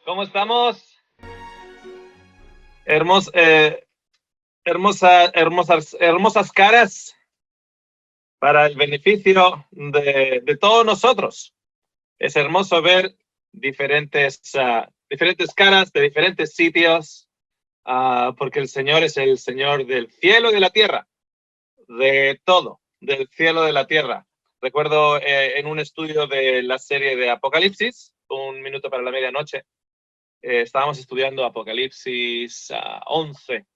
¿Cómo estamos? Hermosas caras para el beneficio de todos nosotros. Es hermoso ver diferentes caras de diferentes sitios, porque el Señor es el Señor del cielo y de la tierra, de todo, del cielo y de la tierra. Recuerdo en un estudio de la serie de Apocalipsis, Un minuto para la medianoche, estábamos estudiando Apocalipsis 11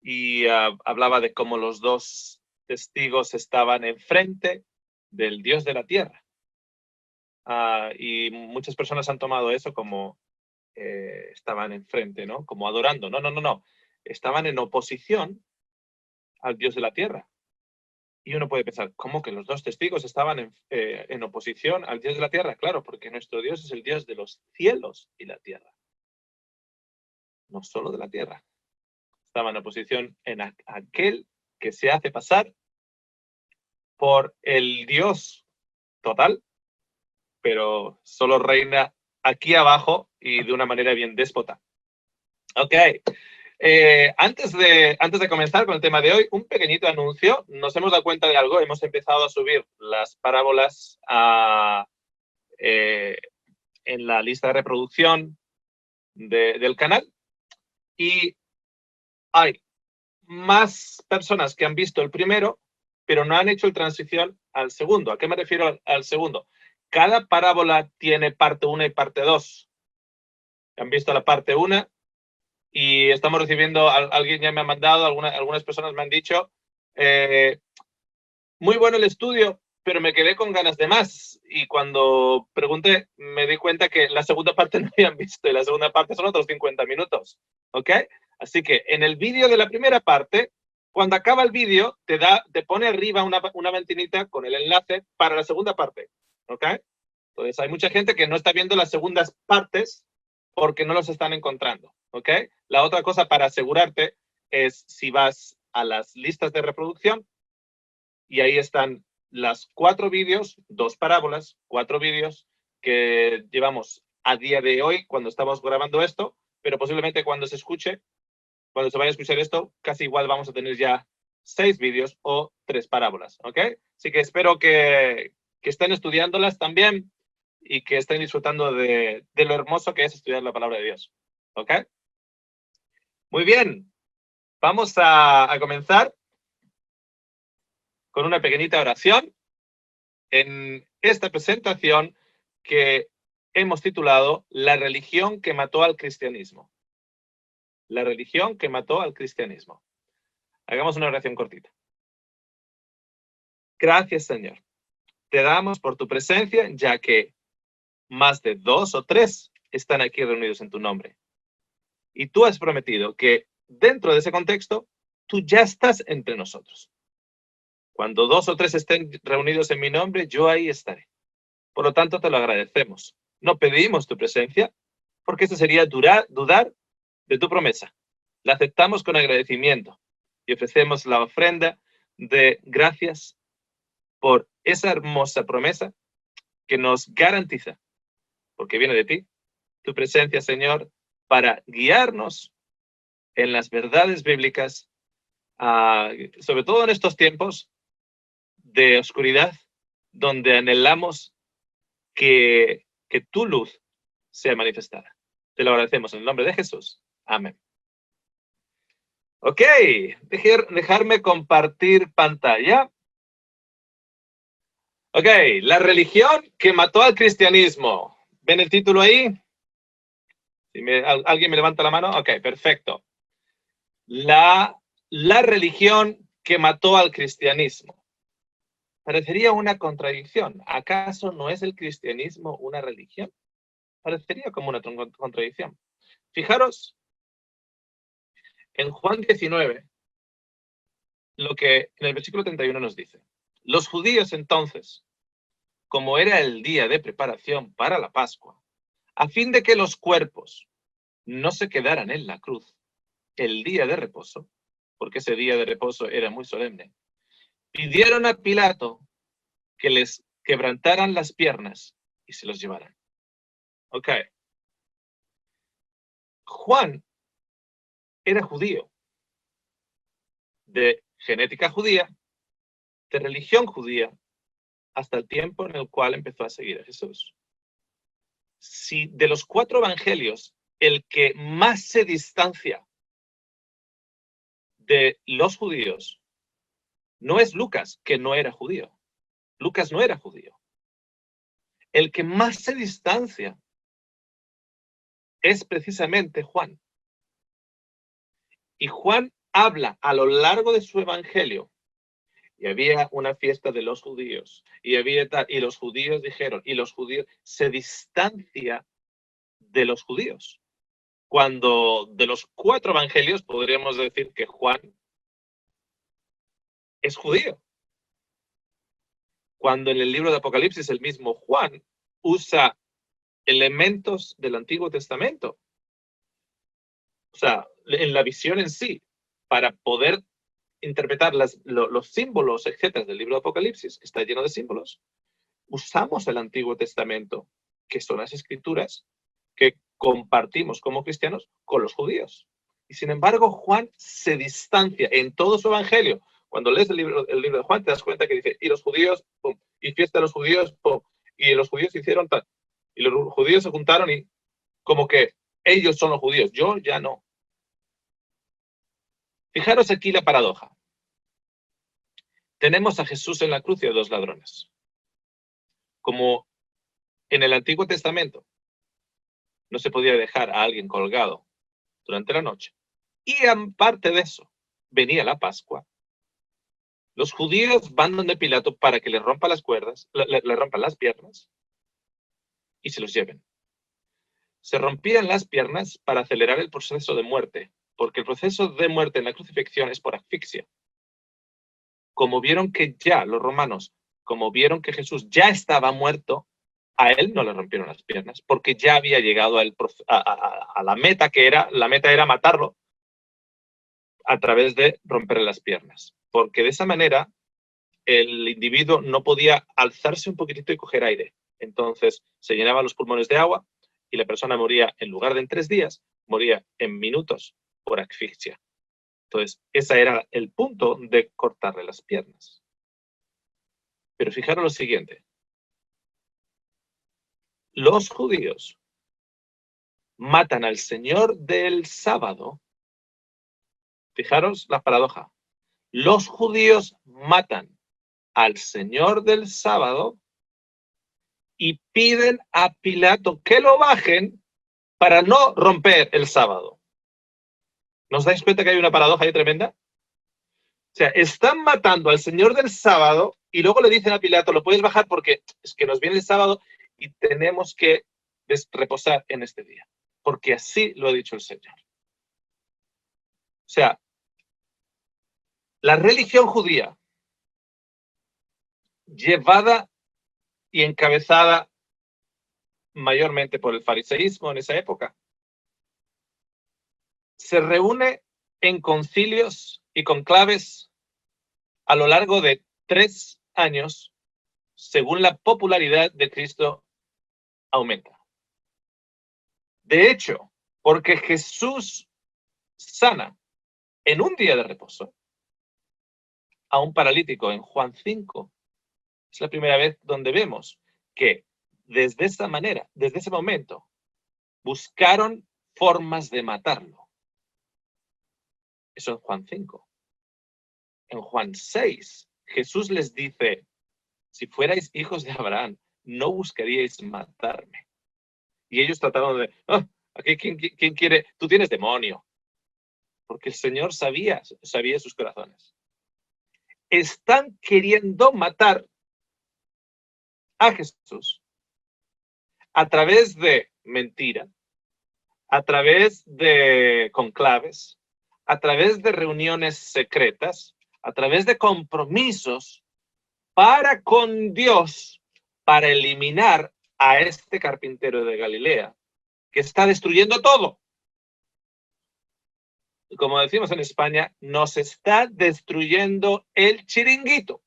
y hablaba de cómo los dos testigos estaban enfrente del Dios de la tierra. Y muchas personas han tomado eso como estaban enfrente, ¿no? Como adorando. No, no, no, no. Estaban en oposición al Dios de la tierra. Y uno puede pensar, ¿cómo que los dos testigos estaban en oposición al Dios de la tierra? Claro, porque nuestro Dios es el Dios de los cielos y la tierra. No solo de la tierra. Estaba en oposición en aquel que se hace pasar por el Dios total, pero solo reina aquí abajo y de una manera bien déspota. Ok. Antes de comenzar con el tema de hoy, un pequeñito anuncio. Nos hemos dado cuenta de algo. Hemos empezado a subir las parábolas en la lista de reproducción del canal y hay más personas que han visto el primero, pero no han hecho el transición al segundo. ¿A qué me refiero al segundo? Cada parábola tiene parte 1 y parte 2. Han visto la parte 1 y estamos recibiendo, alguien ya me ha mandado, algunas personas me han dicho, muy bueno el estudio, pero me quedé con ganas de más. Y cuando pregunté, me di cuenta que la segunda parte no habían visto y la segunda parte son otros 50 minutos. ¿Ok? Así que en el vídeo de la primera parte, cuando acaba el vídeo, te pone arriba una ventanita con el enlace para la segunda parte. ¿Ok? Entonces hay mucha gente que no está viendo las segundas partes porque no los están encontrando. ¿Ok? La otra cosa para asegurarte es si vas a las listas de reproducción, y ahí están las 4 vídeos, 2 parábolas, 4 vídeos que llevamos a día de hoy cuando estamos grabando esto, pero posiblemente cuando se vaya a escuchar esto, casi igual vamos a tener ya 6 vídeos o 3 parábolas, ¿ok? Así que espero que estén estudiándolas también y que estén disfrutando de lo hermoso que es estudiar la palabra de Dios, ¿ok? Muy bien, vamos a comenzar con una pequeñita oración en esta presentación que hemos titulado La religión que mató al cristianismo. La religión que mató al cristianismo. Hagamos una oración cortita. Gracias, Señor. Te damos por tu presencia, ya que más de 2 o 3 están aquí reunidos en tu nombre. Y tú has prometido que dentro de ese contexto, tú ya estás entre nosotros. Cuando 2 o 3 estén reunidos en mi nombre, yo ahí estaré. Por lo tanto, te lo agradecemos. No pedimos tu presencia, porque eso sería dudar de tu promesa. La aceptamos con agradecimiento y ofrecemos la ofrenda de gracias por esa hermosa promesa que nos garantiza, porque viene de ti, tu presencia, Señor, para guiarnos en las verdades bíblicas, sobre todo en estos tiempos de oscuridad, donde anhelamos que tu luz sea manifestada. Te lo agradecemos en el nombre de Jesús. Amén. Ok, dejarme compartir pantalla. Ok, la religión que mató al cristianismo. ¿Ven el título ahí? Si ¿alguien me levanta la mano? Ok, perfecto. La religión que mató al cristianismo. Parecería una contradicción. ¿Acaso no es el cristianismo una religión? Parecería como una contradicción. Fijaros en Juan 19, lo que en el versículo 31 nos dice. Los judíos entonces, como era el día de preparación para la Pascua, a fin de que los cuerpos no se quedaran en la cruz el día de reposo, porque ese día de reposo era muy solemne, pidieron a Pilato que les quebrantaran las piernas y se los llevaran. Ok. Juan era judío, de genética judía, de religión judía, hasta el tiempo en el cual empezó a seguir a Jesús. Si de los 4 evangelios, el que más se distancia de los judíos no es Lucas, que no era judío. Lucas no era judío. El que más se distancia es precisamente Juan. Y Juan habla a lo largo de su evangelio. Y había una fiesta de los judíos. Y los judíos dijeron, y los judíos se distancia de los judíos. Cuando de los 4 evangelios podríamos decir que Juan es judío. Cuando en el libro de Apocalipsis el mismo Juan usa elementos del Antiguo Testamento. O sea, en la visión en sí, para poder interpretar los símbolos, etcétera, del libro de Apocalipsis, que está lleno de símbolos, usamos el Antiguo Testamento, que son las escrituras que compartimos como cristianos con los judíos. Y sin embargo, Juan se distancia en todo su evangelio. Cuando lees el libro de Juan, te das cuenta que dice, y los judíos, pum, y fiesta de los judíos, pum, y los judíos hicieron tal. Y los judíos se juntaron y como que ellos son los judíos, yo ya no. Fijaros aquí la paradoja. Tenemos a Jesús en la cruz y a 2 ladrones. Como en el Antiguo Testamento no se podía dejar a alguien colgado durante la noche. Y aparte de eso, venía la Pascua. Los judíos van donde Pilato para que le rompa las cuerdas, le rompan las piernas y se los lleven. Se rompían las piernas para acelerar el proceso de muerte, porque el proceso de muerte en la crucifixión es por asfixia. Como vieron que ya los romanos, como vieron que Jesús ya estaba muerto, a él no le rompieron las piernas, porque ya había llegado a la meta la meta era matarlo a través de romperle las piernas. Porque de esa manera el individuo no podía alzarse un poquitito y coger aire. Entonces se llenaban los pulmones de agua y la persona moría, en lugar de en 3 días, moría en minutos por asfixia. Entonces, ese era el punto de cortarle las piernas. Pero fijaros lo siguiente. Los judíos matan al Señor del sábado. Fijaros la paradoja. Los judíos matan al Señor del sábado y piden a Pilato que lo bajen para no romper el sábado. ¿No os dais cuenta que hay una paradoja ahí tremenda? O sea, están matando al Señor del sábado y luego le dicen a Pilato, lo puedes bajar porque es que nos viene el sábado y tenemos que reposar en este día. Porque así lo ha dicho el Señor. O sea, la religión judía, llevada y encabezada mayormente por el fariseísmo en esa época, se reúne en concilios y conclaves a lo largo de 3 años, según la popularidad de Cristo aumenta. De hecho, porque Jesús sana en un día de reposo a un paralítico en Juan 5, es la primera vez donde vemos que desde esa manera, desde ese momento, buscaron formas de matarlo. Eso en Juan 5. En Juan 6, Jesús les dice, si fuerais hijos de Abraham, no buscaríais matarme. Y ellos trataron de, aquí ¿quién quiere? Tú tienes demonio. Porque el Señor sabía sus corazones. Están queriendo matar a Jesús a través de mentira, a través de conclaves, a través de reuniones secretas, a través de compromisos para con Dios, para eliminar a este carpintero de Galilea que está destruyendo todo. Como decimos en España, nos está destruyendo el chiringuito.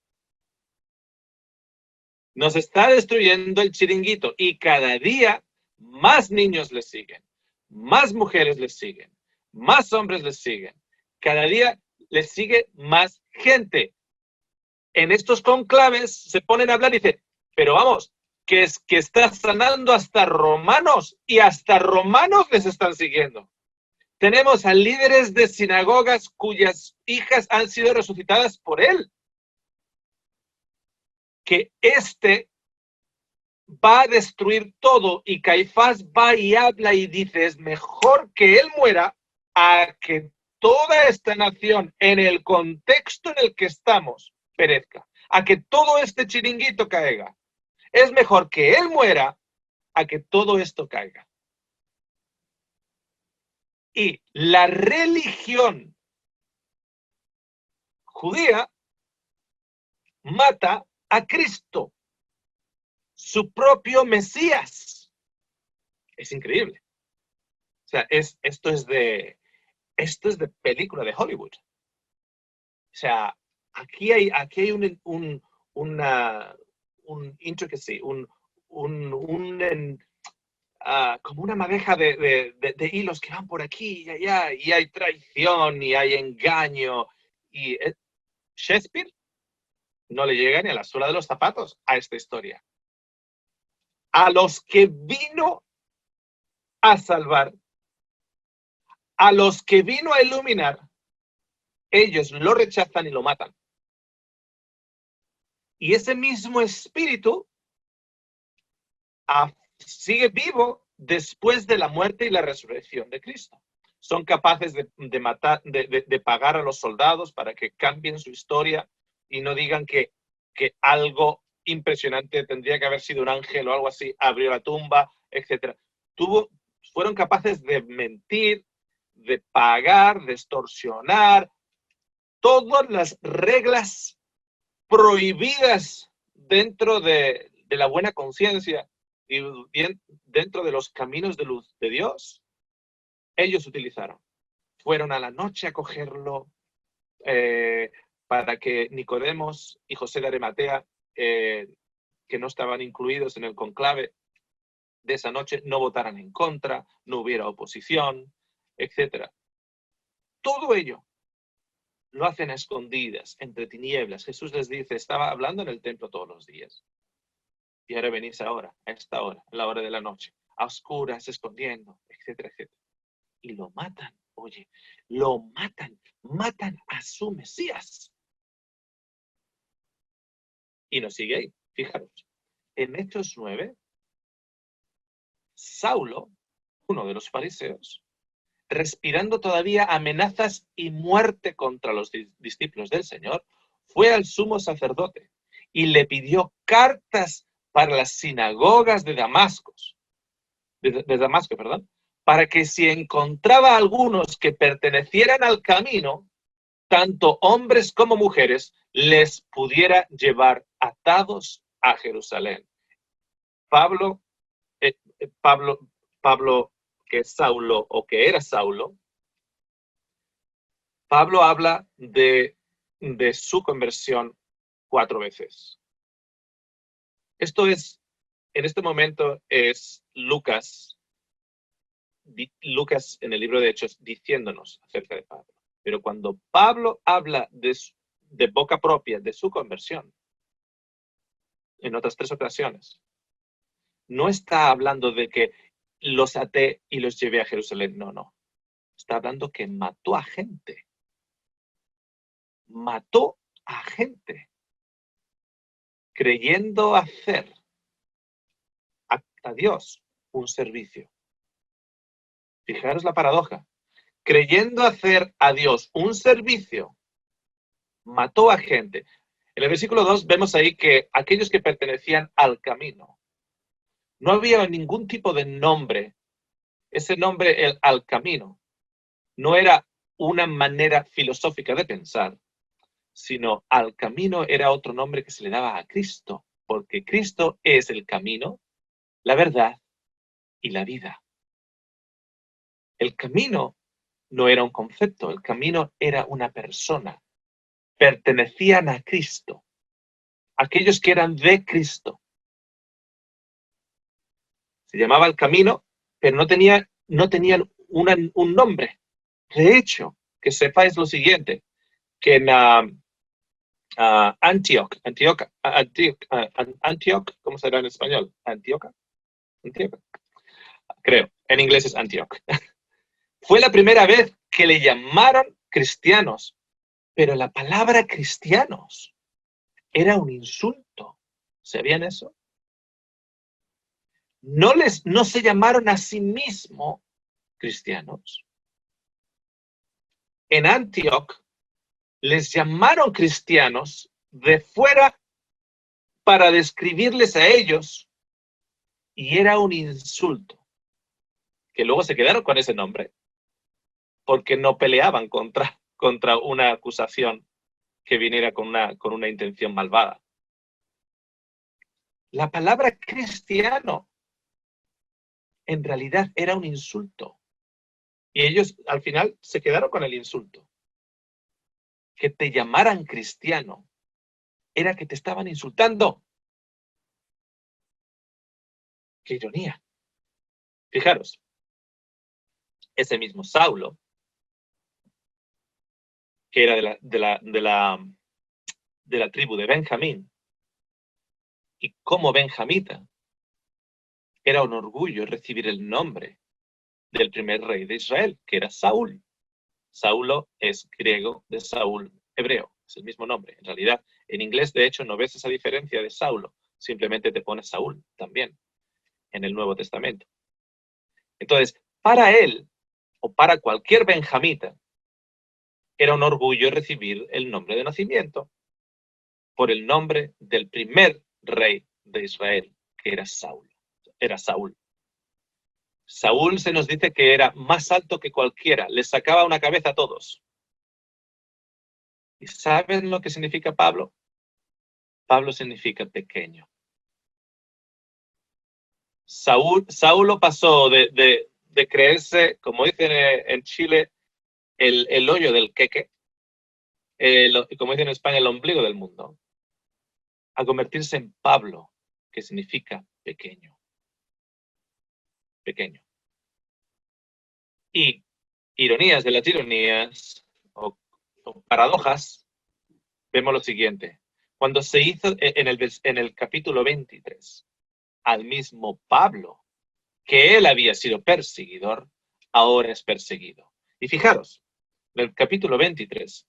Nos está destruyendo el chiringuito y cada día más niños le siguen, más mujeres les siguen, más hombres les siguen. Cada día les sigue más gente. En estos conclaves se ponen a hablar y dicen, pero vamos, que es que está sanando hasta romanos y hasta romanos les están siguiendo. Tenemos a líderes de sinagogas cuyas hijas han sido resucitadas por él. Que va a destruir todo y Caifás va y habla y dice, es mejor que él muera a que toda esta nación en el contexto en el que estamos perezca, a que todo este chiringuito caiga. Es mejor que él muera a que todo esto caiga. Y la religión judía mata a Cristo, su propio Mesías. Es increíble. O sea, esto es de película de Hollywood. O sea, aquí hay un intricacy, como una madeja de hilos que van por aquí y allá, y hay traición, y hay engaño, y Shakespeare no le llega ni a la suela de los zapatos a esta historia. A los que vino a salvar, a los que vino a iluminar, ellos lo rechazan y lo matan. Y ese mismo espíritu sigue vivo después de la muerte y la resurrección de Cristo. Son capaces de matar, de pagar a los soldados para que cambien su historia y no digan que algo impresionante tendría que haber sido un ángel o algo así, abrió la tumba, etc. Fueron capaces de mentir, de pagar, de extorsionar, todas las reglas prohibidas dentro de la buena conciencia y dentro de los caminos de luz de Dios, ellos utilizaron. Fueron a la noche a cogerlo para que Nicodemos y José de Arimatea, que no estaban incluidos en el conclave de esa noche, no votaran en contra, no hubiera oposición, etc. Todo ello lo hacen a escondidas, entre tinieblas. Jesús les dice, estaba hablando en el templo todos los días. Y ahora venís ahora, a esta hora, a la hora de la noche, a oscuras, escondiendo, etcétera, etcétera. Y lo matan, oye, lo matan a su Mesías. Y nos sigue ahí, fijaros. En Hechos 9, Saulo, uno de los fariseos, respirando todavía amenazas y muerte contra los discípulos del Señor, fue al sumo sacerdote y le pidió cartas para las sinagogas de Damasco, para que si encontraba algunos que pertenecieran al camino, tanto hombres como mujeres, les pudiera llevar atados a Jerusalén. Pablo, que es Saulo o que era Saulo, Pablo habla de su conversión 4 veces. Esto es, en este momento es Lucas en el libro de Hechos diciéndonos acerca de Pablo. Pero cuando Pablo habla de boca propia de su conversión, en otras 3 ocasiones, no está hablando de que los até y los llevé a Jerusalén, no. Está hablando que mató a gente. Mató a gente. Creyendo hacer a Dios un servicio. Fijaros la paradoja. Creyendo hacer a Dios un servicio, mató a gente. En el versículo 2 vemos ahí que aquellos que pertenecían al camino, no había ningún tipo de nombre. Ese nombre, al camino, no era una manera filosófica de pensar, sino al camino era otro nombre que se le daba a Cristo, porque Cristo es el camino, la verdad y la vida. El camino no era un concepto, el camino era una persona. Pertenecían a Cristo, aquellos que eran de Cristo. Se llamaba el camino, pero no tenía no tenían un nombre. De hecho, que sepáis lo siguiente, que en Antioch, ¿cómo será en español? Antioch, creo, en inglés es Antioch. Fue la primera vez que le llamaron cristianos, pero la palabra cristianos era un insulto. ¿Sabían eso? No se llamaron a sí mismos cristianos. En Antioch les llamaron cristianos de fuera para describirles a ellos y era un insulto. Que luego se quedaron con ese nombre porque no peleaban contra una acusación que viniera con una intención malvada. La palabra cristiano en realidad era un insulto. Y ellos al final se quedaron con el insulto. Que te llamaran cristiano era que te estaban insultando. ¡Qué ironía! Fijaros, ese mismo Saulo, que era de la tribu de Benjamín, y como benjamita, era un orgullo recibir el nombre del primer rey de Israel, que era Saúl. Saulo es griego de Saúl hebreo, es el mismo nombre. En realidad, en inglés, de hecho, no ves esa diferencia de Saulo, simplemente te pones Saúl también en el Nuevo Testamento. Entonces, para él, o para cualquier benjamita, era un orgullo recibir el nombre de nacimiento por el nombre del primer rey de Israel, que era Saúl. Era Saúl. Saúl se nos dice que era más alto que cualquiera, les sacaba una cabeza a todos. ¿Y saben lo que significa Pablo? Pablo significa pequeño. Saulo pasó de creerse, como dicen en Chile, el hoyo del queque, como dicen en España, el ombligo del mundo, a convertirse en Pablo, que significa pequeño. Pequeño. Y ironías de las ironías, o paradojas, vemos lo siguiente. Cuando se hizo en el capítulo 23, al mismo Pablo, que él había sido perseguidor, ahora es perseguido. Y fijaros, en el capítulo 23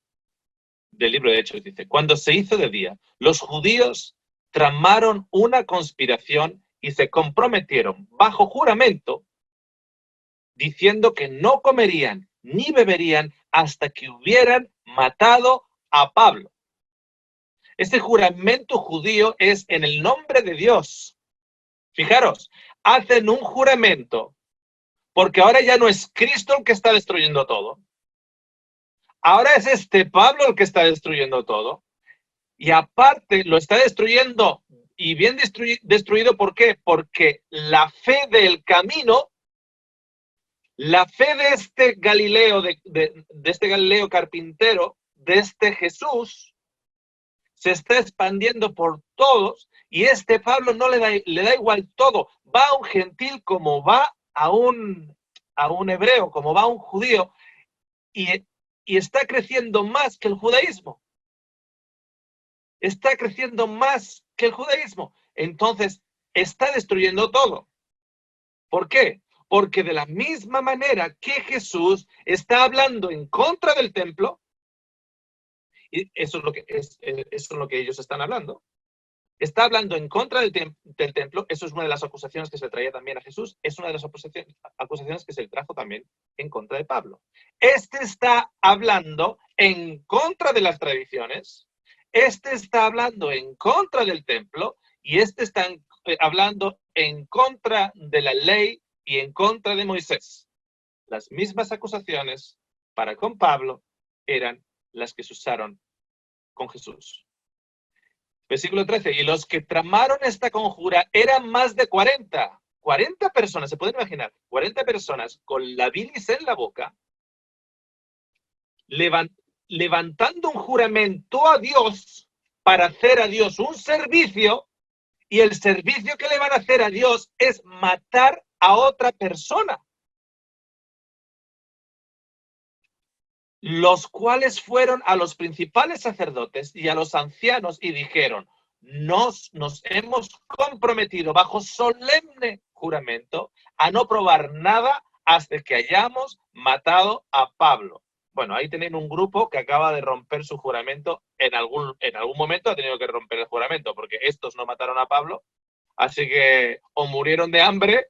del libro de Hechos dice, cuando se hizo de día, los judíos tramaron una conspiración y se comprometieron bajo juramento diciendo que no comerían ni beberían hasta que hubieran matado a Pablo. Este juramento judío es en el nombre de Dios. Fijaros, hacen un juramento porque ahora ya no es Cristo el que está destruyendo todo. Ahora es este Pablo el que está destruyendo todo. Y aparte lo está destruyendo y bien destruido. ¿Por qué? Porque la fe del camino, la fe de este Galileo, de este Galileo carpintero, de este Jesús, se está expandiendo por todos y este Pablo no le da igual todo. Va a un gentil como va a un hebreo, como va a un judío y está creciendo más que el judaísmo. Está creciendo más que el judaísmo. Entonces, está destruyendo todo. ¿Por qué? Porque de la misma manera que Jesús está hablando en contra del templo, y eso es lo que ellos están hablando, está hablando en contra del templo, eso es una de las acusaciones que se traía también a Jesús, es una de las acusaciones que se le trajo también en contra de Pablo. Este está hablando en contra de las tradiciones, este está hablando en contra del templo y este está hablando en contra de la ley y en contra de Moisés. Las mismas acusaciones para con Pablo eran las que se usaron con Jesús. Versículo 13, y los que tramaron esta conjura eran más de 40. 40 personas, se pueden imaginar, 40 personas con la bilis en la boca, levantando un juramento a Dios para hacer a Dios un servicio, y el servicio que le van a hacer a Dios es matar a otra persona. los cuales fueron a los principales sacerdotes y a los ancianos y dijeron, nos hemos comprometido bajo solemne juramento a no probar nada hasta que hayamos matado a Pablo. Bueno, ahí tienen un grupo que acaba de romper su juramento. En algún momento ha tenido que romper el juramento, porque estos no mataron a Pablo. Así que o murieron de hambre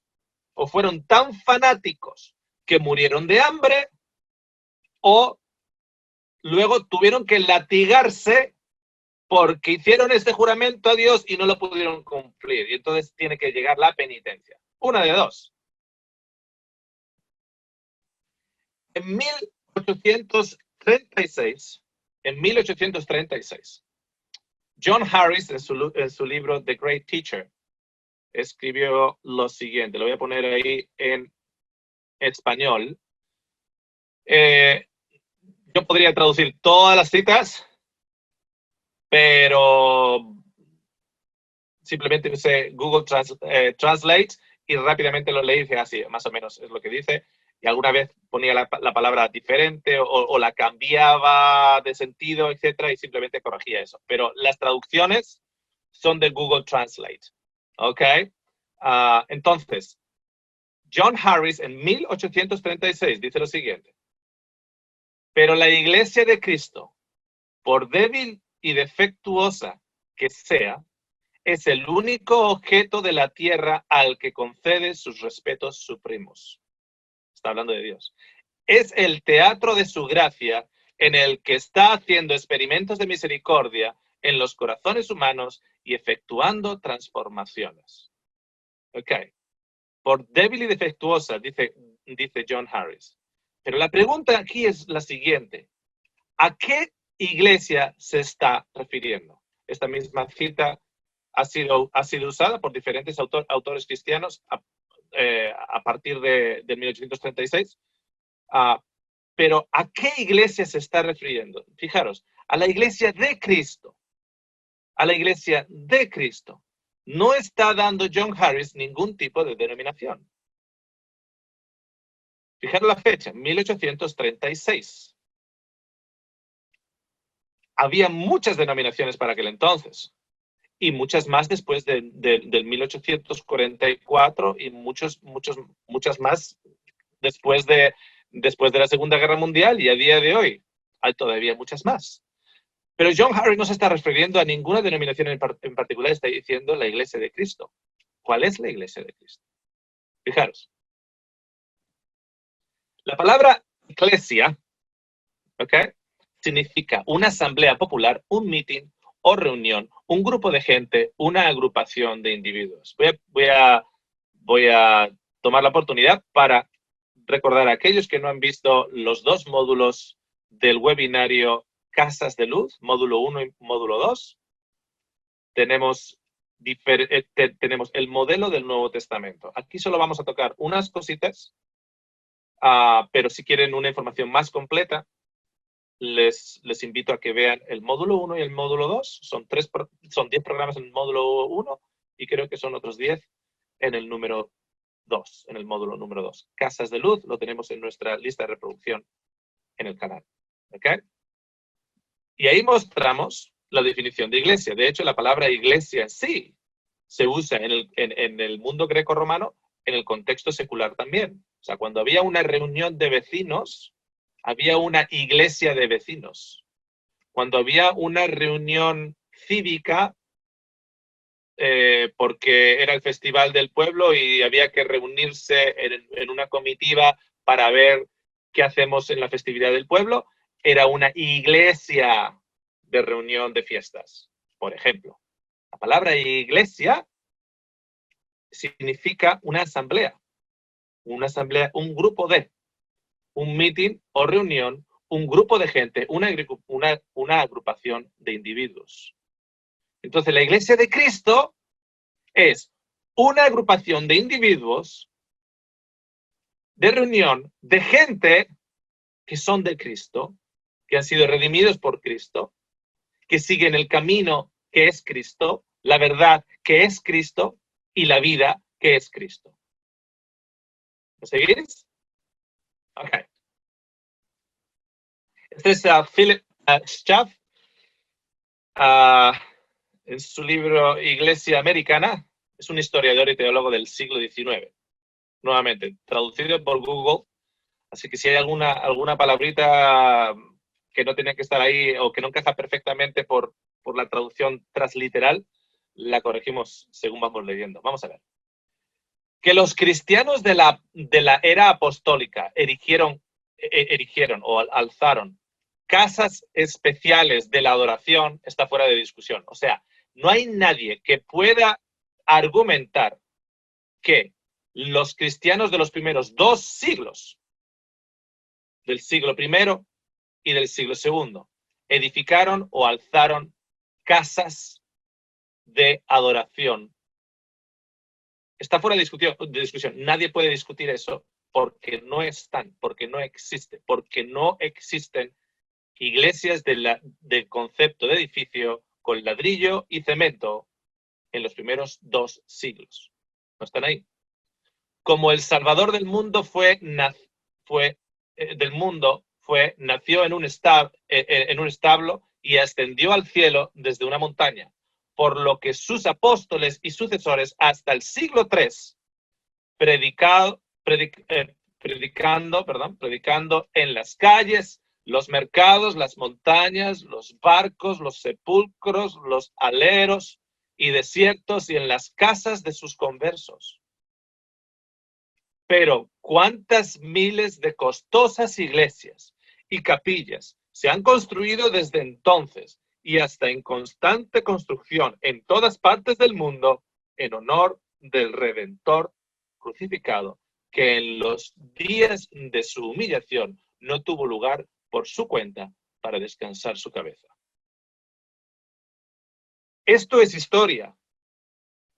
o fueron tan fanáticos que murieron de hambre o luego tuvieron que latigarse porque hicieron este juramento a Dios y no lo pudieron cumplir. Y entonces tiene que llegar la penitencia. Una de dos. En 1836, John Harris, en su libro The Great Teacher, escribió lo siguiente. Lo voy a poner ahí en español. Yo podría traducir todas las citas, pero simplemente usé Google Translate y rápidamente lo leí y dije, así, más o menos es lo que dice. Y alguna vez ponía la palabra diferente o la cambiaba de sentido, etcétera, y simplemente corregía eso. Pero las traducciones son de Google Translate. ¿Ok? Entonces, John Harris en 1836 dice lo siguiente. Pero la Iglesia de Cristo, por débil y defectuosa que sea, es el único objeto de la tierra al que concede sus respetos supremos. Está hablando de Dios. Es el teatro de su gracia en el que está haciendo experimentos de misericordia en los corazones humanos y efectuando transformaciones. Ok. Por débil y defectuosa, dice John Harris. Pero la pregunta aquí es la siguiente. ¿A qué iglesia se está refiriendo? Esta misma cita ha sido usada por diferentes autores cristianos a partir de 1836. Pero ¿a qué iglesia se está refiriendo? Fijaros, a la iglesia de Cristo. A la iglesia de Cristo. No está dando John Harris ningún tipo de denominación. Fijaros la fecha, 1836. Había muchas denominaciones para aquel entonces. Y muchas más después del 1844 y muchas más después de la Segunda Guerra Mundial y a día de hoy hay todavía muchas más. Pero John Harris no se está refiriendo a ninguna denominación en particular, está diciendo la Iglesia de Cristo. ¿Cuál es la Iglesia de Cristo? Fijaros. La palabra iglesia, ¿ok?, significa una asamblea popular, un meeting o reunión, un grupo de gente, una agrupación de individuos. Voy a tomar la oportunidad para recordar a aquellos que no han visto los dos módulos del webinario Casas de Luz, módulo 1 y módulo 2. Tenemos el modelo del Nuevo Testamento. Aquí solo vamos a tocar unas cositas, pero si quieren una información más completa, les invito a que vean el módulo 1 y el módulo 2. Son 10 programas en el módulo 1 y creo que son otros 10 en el número 2, en el módulo número 2. Casas de Luz lo tenemos en nuestra lista de reproducción en el canal. ¿Ok? Y ahí mostramos la definición de iglesia. De hecho, la palabra iglesia sí se usa en el mundo greco-romano en el contexto secular también. O sea, cuando había una reunión de vecinos, había una iglesia de vecinos. Cuando había una reunión cívica, porque era el festival del pueblo y había que reunirse en una comitiva para ver qué hacemos en la festividad del pueblo, era una iglesia de reunión de fiestas, por ejemplo. La palabra iglesia significa una asamblea, un grupo de, un meeting o reunión, un grupo de gente, una agrupación de individuos. Entonces, la Iglesia de Cristo es una agrupación de individuos, de reunión, de gente que son de Cristo, que han sido redimidos por Cristo, que siguen el camino que es Cristo, la verdad que es Cristo y la vida que es Cristo. ¿Me seguís? Ok. Este es Philip Schaff, en su libro Iglesia Americana. Es un historiador y teólogo del siglo XIX. Nuevamente, traducido por Google. Así que si hay alguna palabrita que no tenía que estar ahí o que no encaja perfectamente por la traducción transliteral, la corregimos según vamos leyendo. Vamos a ver. Que los cristianos de la era apostólica erigieron o alzaron casas especiales de la adoración está fuera de discusión. O sea, no hay nadie que pueda argumentar que los cristianos de los primeros 2 siglos, del siglo I y del siglo II, edificaron o alzaron casas de adoración. Está fuera de discusión. Nadie puede discutir eso porque no están, porque no existe, porque no existen iglesias del concepto de edificio con ladrillo y cemento en los primeros 2 siglos. No están ahí. Como el Salvador del mundo nació en un establo y ascendió al cielo desde una montaña, por lo que sus apóstoles y sucesores hasta el siglo III, predicando en las calles, los mercados, las montañas, los barcos, los sepulcros, los aleros y desiertos y en las casas de sus conversos. Pero ¿cuántas miles de costosas iglesias y capillas se han construido desde entonces y hasta en constante construcción en todas partes del mundo en honor del Redentor crucificado, que en los días de su humillación no tuvo lugar por su cuenta para descansar su cabeza? Esto es historia.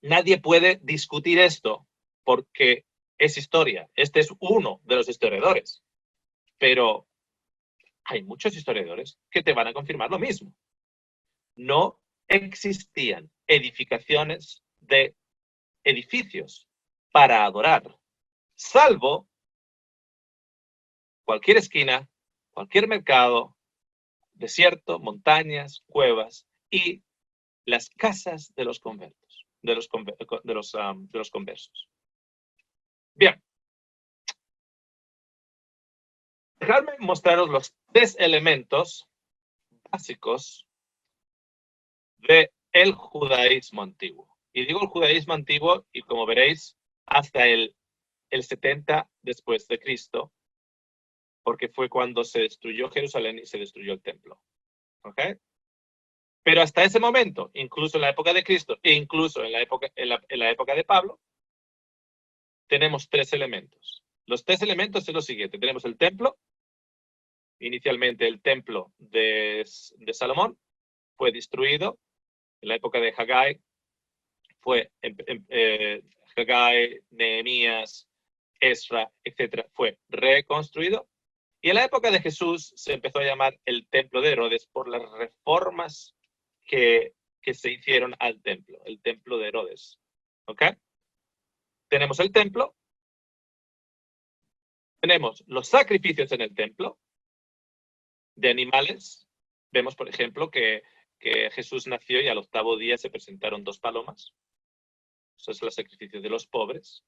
Nadie puede discutir esto porque es historia. Este es uno de los historiadores. Pero hay muchos historiadores que te van a confirmar lo mismo. No existían edificaciones de edificios para adorar, salvo cualquier esquina, cualquier mercado, desierto, montañas, cuevas y las casas de los conversos. Bien. Dejadme mostraros los 3 elementos básicos del judaísmo antiguo. Y digo el judaísmo antiguo y como veréis, hasta el 70 después de Cristo, porque fue cuando se destruyó Jerusalén y se destruyó el templo. ¿Ok? Pero hasta ese momento, incluso en la época de Cristo e incluso en la época de Pablo, tenemos 3 elementos. Los 3 elementos son los siguientes. Tenemos el templo. Inicialmente el templo de Salomón fue destruido. En la época de Haggai fue Haggai, Nehemías, Ezra, etcétera, fue reconstruido. Y en la época de Jesús se empezó a llamar el templo de Herodes por las reformas que se hicieron al templo, el templo de Herodes. ¿Ok? Tenemos el templo, tenemos los sacrificios en el templo de animales. Vemos, por ejemplo, que Jesús nació y al 8º día se presentaron 2 palomas. Eso es el sacrificio de los pobres.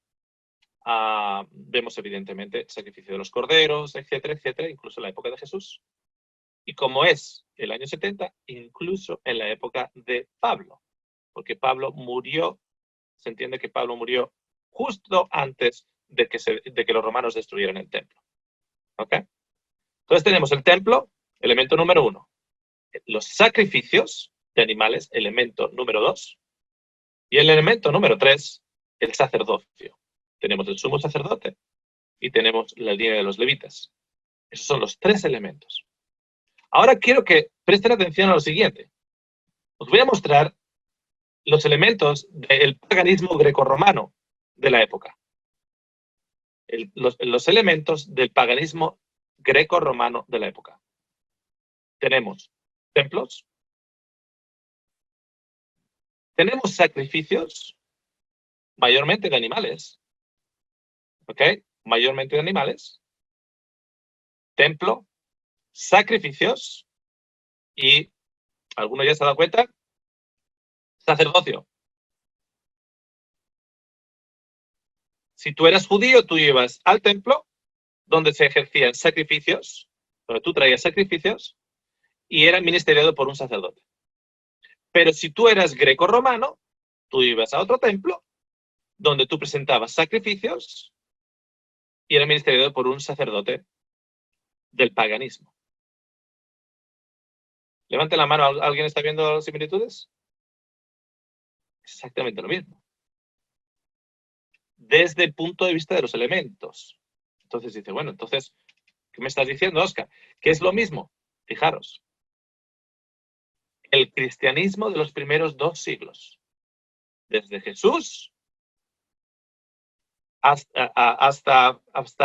Vemos evidentemente el sacrificio de los corderos, etcétera, etcétera, incluso en la época de Jesús. Y como es el año 70, incluso en la época de Pablo, porque Pablo murió, se entiende que Pablo murió justo antes de que los romanos destruyeran el templo. ¿Ok? Entonces tenemos el templo, elemento número 1. Los sacrificios de animales, elemento número 2. Y el elemento número 3, el sacerdocio. Tenemos el sumo sacerdote y tenemos la línea de los levitas. Esos son los 3 elementos. Ahora quiero que presten atención a lo siguiente. Os voy a mostrar los elementos del paganismo grecorromano de la época. Los elementos del paganismo grecorromano de la época. Tenemos templos, tenemos sacrificios, mayormente de animales, ¿ok? Mayormente de animales, templo, sacrificios y, ¿alguno ya se ha dado cuenta? Sacerdocio. Si tú eras judío, tú ibas al templo donde se ejercían sacrificios, donde tú traías sacrificios y era ministeriado por un sacerdote. Pero si tú eras greco-romano, tú ibas a otro templo donde tú presentabas sacrificios y era ministeriado por un sacerdote del paganismo. Levante la mano, ¿alguien está viendo las similitudes? Exactamente lo mismo. Desde el punto de vista de los elementos. Entonces dice, bueno, entonces, ¿qué me estás diciendo, Óscar? ¿Qué es lo mismo? Fijaros. El cristianismo de los primeros 2 siglos. Desde Jesús hasta pues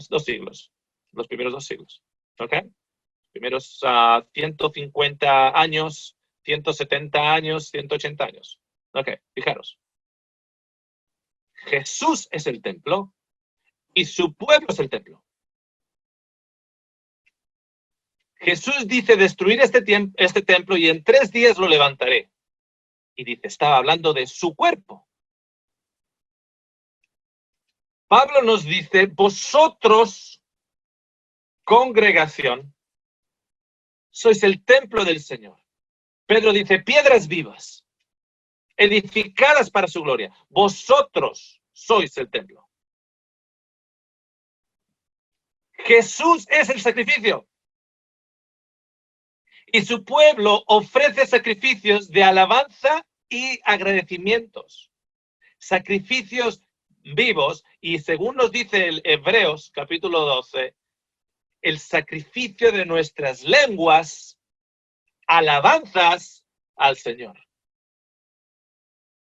2 siglos. Los primeros 2 siglos. ¿Ok? Primeros 150 años, 170 años, 180 años. Ok, fijaros. Jesús es el templo y su pueblo es el templo. Jesús dice destruir este templo y en 3 días lo levantaré. Y dice, estaba hablando de su cuerpo. Pablo nos dice, vosotros, congregación, sois el templo del Señor. Pedro dice, piedras vivas, edificadas para su gloria. Vosotros sois el templo. Jesús es el sacrificio. Y su pueblo ofrece sacrificios de alabanza y agradecimientos. Sacrificios vivos, y según nos dice el Hebreos, capítulo 12, el sacrificio de nuestras lenguas, alabanzas al Señor.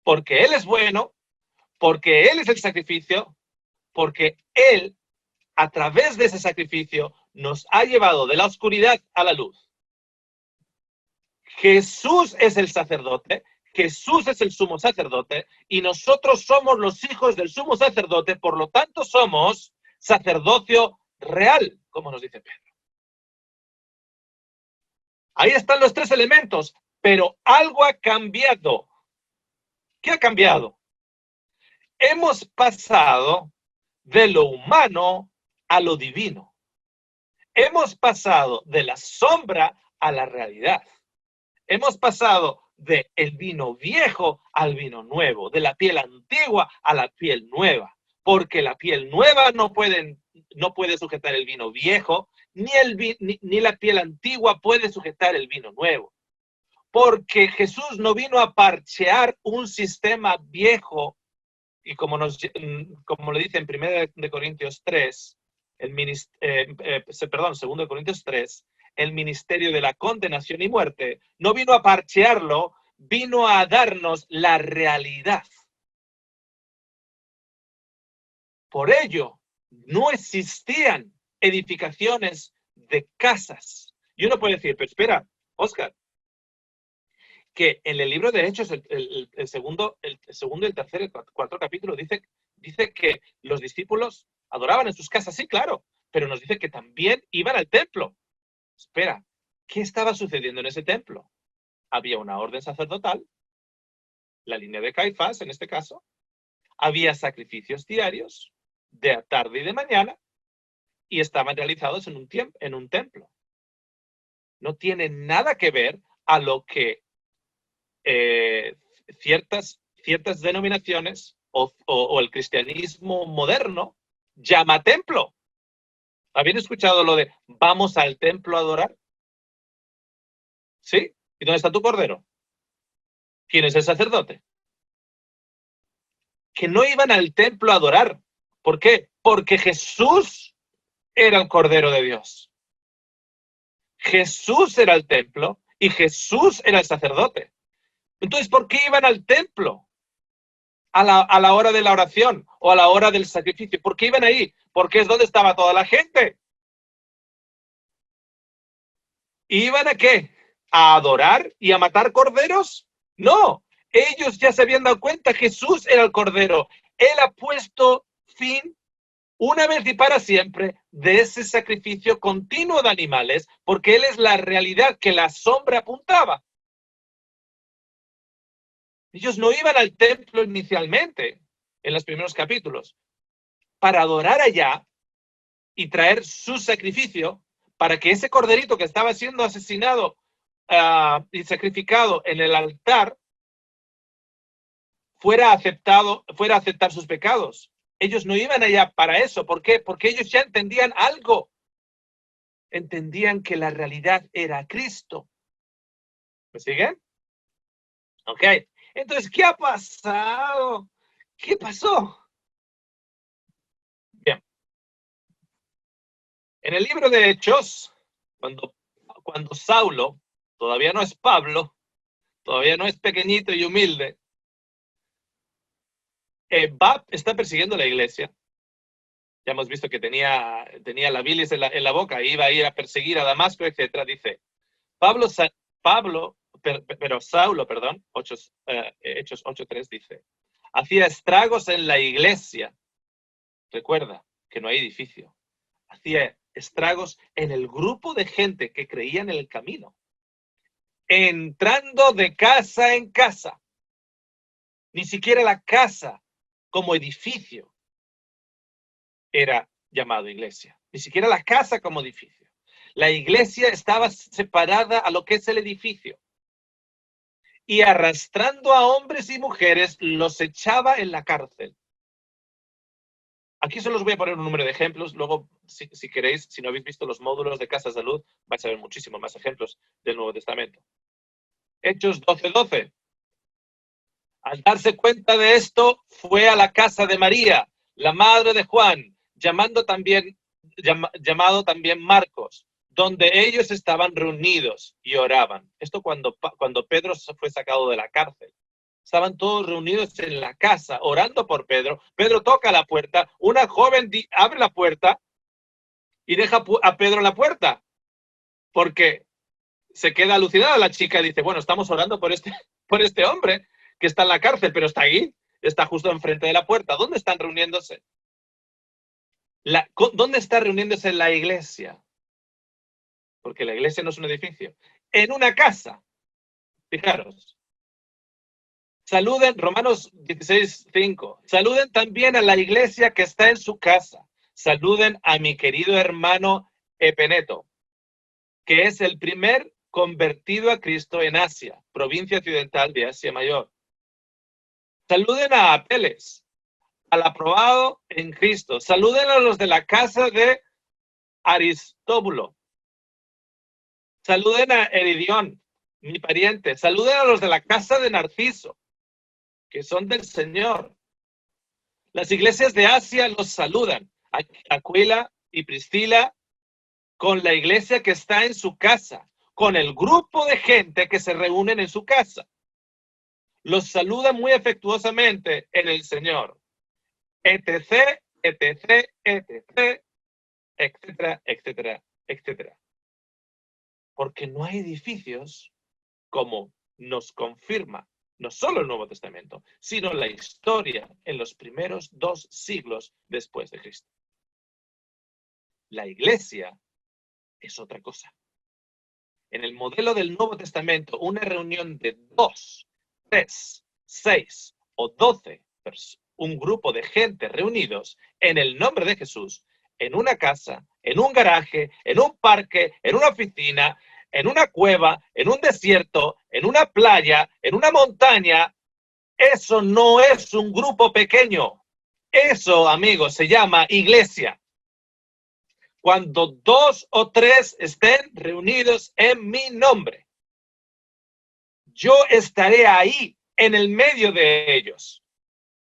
Porque Él es bueno, porque Él es el sacrificio, porque Él, a través de ese sacrificio, nos ha llevado de la oscuridad a la luz. Jesús es el sacerdote, Jesús es el sumo sacerdote, y nosotros somos los hijos del sumo sacerdote, por lo tanto somos sacerdocio real, como nos dice Pedro. Ahí están los 3 elementos, pero algo ha cambiado. ¿Qué ha cambiado? Hemos pasado de lo humano a lo divino. Hemos pasado de la sombra a la realidad. Hemos pasado del vino viejo al vino nuevo, de la piel antigua a la piel nueva, porque la piel nueva no puede sujetar el vino viejo, ni la piel antigua puede sujetar el vino nuevo. Porque Jesús no vino a parchear un sistema viejo, y como lo dice en 1 Corintios 3, 2 Corintios 3, el ministerio de la condenación y muerte, no vino a parchearlo, vino a darnos la realidad. Por ello, no existían edificaciones de casas. Y uno puede decir, pero espera, Óscar, que en el libro de Hechos, el segundo y el tercer y cuarto capítulo, dice que los discípulos adoraban en sus casas, sí, claro, pero nos dice que también iban al templo. Espera, ¿qué estaba sucediendo en ese templo? Había una orden sacerdotal, la línea de Caifás en este caso, había sacrificios diarios, de tarde y de mañana, y estaban realizados en un templo. No tiene nada que ver a lo que ciertas denominaciones o el cristianismo moderno llama templo. ¿Habían escuchado lo de vamos al templo a adorar? ¿Sí? ¿Y dónde está tu cordero? ¿Quién es el sacerdote? Que no iban al templo a adorar. ¿Por qué? Porque Jesús era el Cordero de Dios. Jesús era el templo y Jesús era el sacerdote. Entonces, ¿por qué iban al templo? A la hora de la oración o a la hora del sacrificio. ¿Por qué iban ahí? Porque es donde estaba toda la gente. ¿Iban a qué? ¿A adorar y a matar corderos? No, ellos ya se habían dado cuenta, Jesús era el cordero. Él ha puesto fin una vez y para siempre de ese sacrificio continuo de animales, porque Él es la realidad que la sombra apuntaba. Ellos no iban al templo inicialmente, en los primeros capítulos, para adorar allá y traer su sacrificio para que ese corderito que estaba siendo asesinado y sacrificado en el altar fuera a aceptar sus pecados. Ellos no iban allá para eso. ¿Por qué? Porque ellos ya entendían algo. Entendían que la realidad era Cristo. ¿Me siguen? Ok. Entonces, ¿qué ha pasado? ¿Qué pasó? Bien. En el libro de Hechos, cuando Saulo, todavía no es Pablo, todavía no es pequeñito y humilde, está persiguiendo la iglesia. Ya hemos visto que tenía la bilis en la boca, iba a ir a perseguir a Damasco, etc. Dice, Saulo, perdón, Hechos 8:3 dice, hacía estragos en la iglesia. Recuerda que no hay edificio. Hacía estragos en el grupo de gente que creía en el camino, entrando de casa en casa. Ni siquiera la casa como edificio era llamado iglesia. Ni siquiera la casa como edificio. La iglesia estaba separada a lo que es el edificio. Y arrastrando a hombres y mujeres, los echaba en la cárcel. Aquí solo os voy a poner un número de ejemplos. Luego, si queréis, si no habéis visto los módulos de Casas de Luz, vais a ver muchísimos más ejemplos del Nuevo Testamento. Hechos 12:12. Al darse cuenta de esto, fue a la casa de María, la madre de Juan, llamado también Marcos, donde ellos estaban reunidos y oraban. Esto cuando Pedro fue sacado de la cárcel. Estaban todos reunidos en la casa, orando por Pedro. Pedro toca la puerta, una joven abre la puerta y deja a Pedro en la puerta, porque se queda alucinada la chica y dice, bueno, estamos orando por este hombre que está en la cárcel, pero está ahí, está justo enfrente de la puerta. ¿Dónde están reuniéndose? ¿Dónde está reuniéndose la iglesia? Porque la iglesia no es un edificio. En una casa. Fijaros. Saluden, Romanos 16:5. Saluden también a la iglesia que está en su casa. Saluden a mi querido hermano Epeneto, que es el primer convertido a Cristo en Asia, provincia occidental de Asia Mayor. Saluden a Apeles, al aprobado en Cristo. Saluden a los de la casa de Aristóbulo. Saluden a Heridión, mi pariente. Saluden a los de la casa de Narciso, que son del Señor. Las iglesias de Asia los saludan. Aquila y Priscila, con la iglesia que está en su casa, con el grupo de gente que se reúnen en su casa. Los saludan muy afectuosamente en el Señor. Etc, etc, etc, etcétera, etcétera, etcétera. Porque no hay edificios, como nos confirma no solo el Nuevo Testamento, sino la historia en los primeros 2 siglos después de Cristo. La iglesia es otra cosa. En el modelo del Nuevo Testamento, una reunión de 2, 3, 6 o 12 personas, un grupo de gente reunidos en el nombre de Jesús, en una casa, en un garaje, en un parque, en una oficina, en una cueva, en un desierto, en una playa, en una montaña, eso no es un grupo pequeño. Eso, amigos, se llama iglesia. Cuando 2 o 3 estén reunidos en mi nombre, yo estaré ahí en el medio de ellos.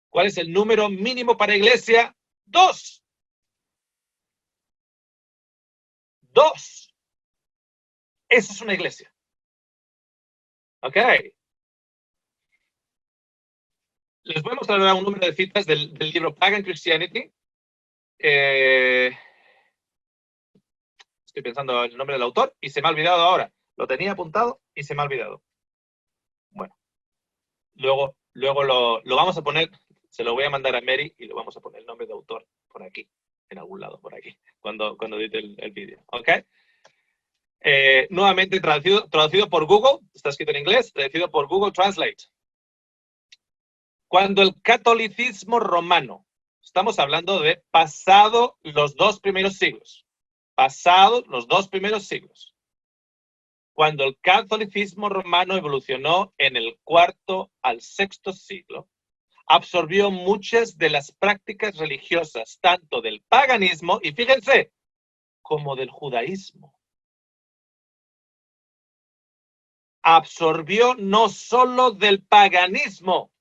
¿Cuál es el número mínimo para iglesia? 2. 2. Esa es una iglesia. Ok. Les voy a mostrar ahora un número de citas del libro Pagan Christianity. Estoy pensando en el nombre del autor y se me ha olvidado ahora. Lo tenía apuntado y se me ha olvidado. Bueno, luego lo vamos a poner, se lo voy a mandar a Mary y lo vamos a poner el nombre de autor por aquí. en algún lado por aquí, cuando edite el vídeo, ¿ok? Nuevamente traducido por Google, está escrito en inglés, traducido por Google Translate. Cuando el catolicismo romano, estamos hablando de pasado los 2 primeros siglos, cuando el catolicismo romano evolucionó en el IV al VI siglo, absorbió muchas de las prácticas religiosas, tanto del paganismo, y fíjense, como del judaísmo. Absorbió no solo del paganismo,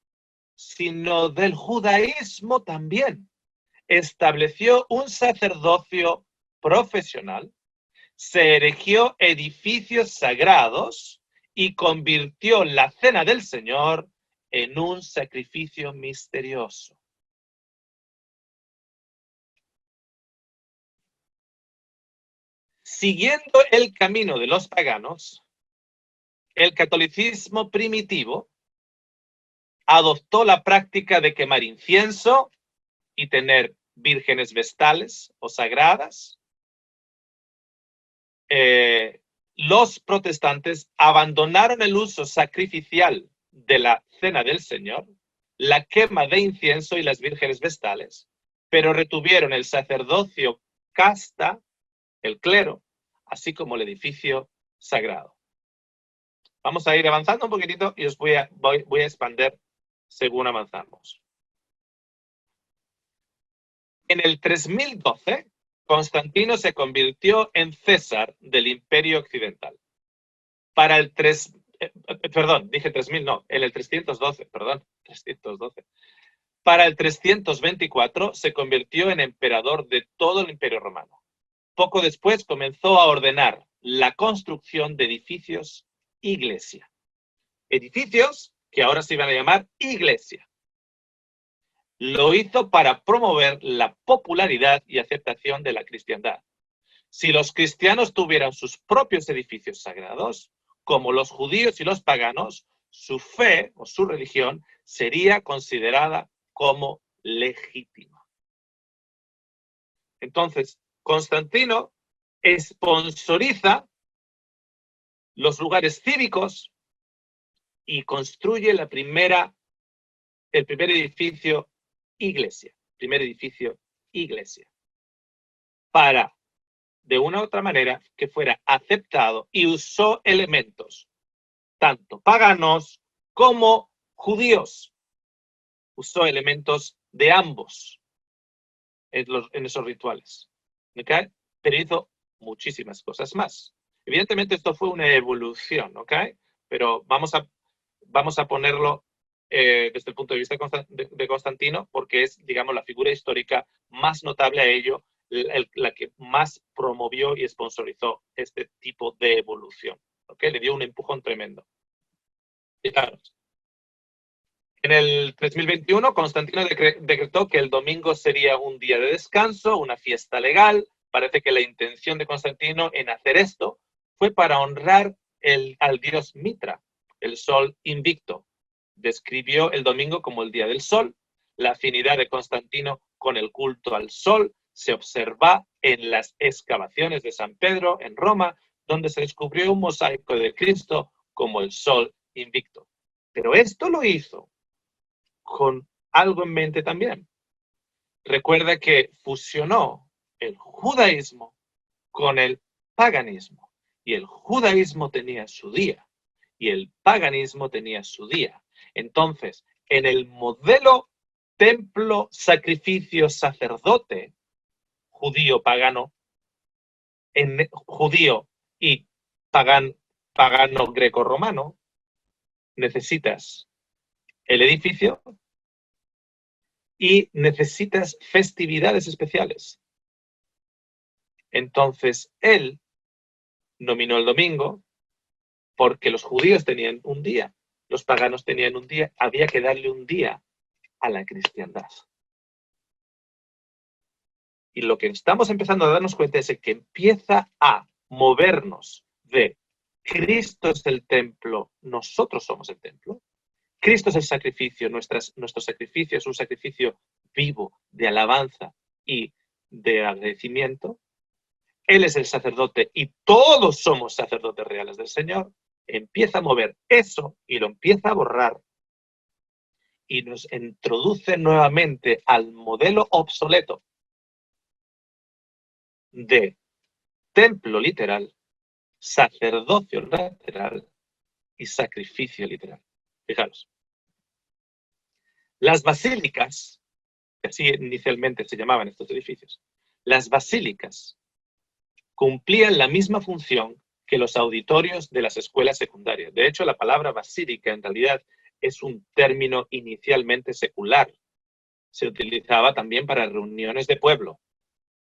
sino del judaísmo también. Estableció un sacerdocio profesional, se erigió edificios sagrados y convirtió la cena del Señor en un sacrificio misterioso. Siguiendo el camino de los paganos, el catolicismo primitivo adoptó la práctica de quemar incienso y tener vírgenes vestales o sagradas. Los protestantes abandonaron el uso sacrificial de la cena del Señor, la quema de incienso y las vírgenes vestales, pero retuvieron el sacerdocio casta, el clero, así como el edificio sagrado. Vamos a ir avanzando un poquitito y os voy a expandir según avanzamos. En el 3012, Constantino se convirtió en César del Imperio Occidental. Para el 312. Para el 324 se convirtió en emperador de todo el Imperio Romano. Poco después comenzó a ordenar la construcción de edificios iglesia. Edificios que ahora se iban a llamar iglesia. Lo hizo para promover la popularidad y aceptación de la cristiandad. Si los cristianos tuvieran sus propios edificios sagrados, como los judíos y los paganos, su fe o su religión sería considerada como legítima. Entonces, Constantino sponsoriza los lugares cívicos y construye el primer edificio iglesia. Para, de una u otra manera, que fuera aceptado, y usó elementos tanto paganos como judíos. Usó elementos de ambos en esos rituales. ¿Okay? Pero hizo muchísimas cosas más. Evidentemente esto fue una evolución, ¿ok? Pero vamos a ponerlo desde el punto de vista de Constantino, porque es, digamos, la figura histórica más notable a ello, la que más promovió y sponsorizó este tipo de evolución. ¿Ok? Le dio un empujón tremendo. Fijaros. En el 3021, Constantino decretó que el domingo sería un día de descanso, una fiesta legal. Parece que la intención de Constantino en hacer esto fue para honrar al dios Mitra, el sol invicto. Describió el domingo como el día del sol. La afinidad de Constantino con el culto al sol se observa en las excavaciones de San Pedro en Roma, donde se descubrió un mosaico de Cristo como el sol invicto. Pero esto lo hizo con algo en mente también. Recuerda que fusionó el judaísmo con el paganismo. Y el judaísmo tenía su día y el paganismo tenía su día. Entonces, en el modelo templo, sacrificio, sacerdote, judío, pagano, en judío y pagano greco-romano, necesitas el edificio y necesitas festividades especiales. Entonces, él nominó el domingo porque los judíos tenían un día, los paganos tenían un día, había que darle un día a la cristiandad. Y lo que estamos empezando a darnos cuenta es que empieza a movernos de Cristo es el templo, nosotros somos el templo. Cristo es el sacrificio, nuestro sacrificio es un sacrificio vivo de alabanza y de agradecimiento. Él es el sacerdote y todos somos sacerdotes reales del Señor. Empieza a mover eso y lo empieza a borrar y nos introduce nuevamente al modelo obsoleto de templo literal, sacerdocio literal y sacrificio literal. Fijaros. Las basílicas, que así inicialmente se llamaban estos edificios, las basílicas cumplían la misma función que los auditorios de las escuelas secundarias. De hecho, la palabra basílica en realidad es un término inicialmente secular. Se utilizaba también para reuniones de pueblo,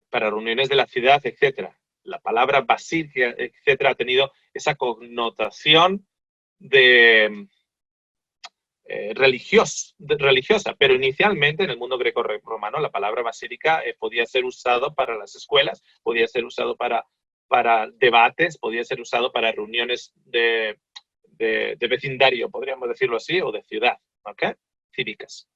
para reuniones de la ciudad, etc. La palabra basílica, etc., ha tenido esa connotación de religiosa, pero inicialmente en el mundo greco-romano la palabra basílica podía ser usado para las escuelas, podía ser usado para debates, podía ser usado para reuniones de vecindario, podríamos decirlo así, o de ciudad, ¿ok? Cívicas.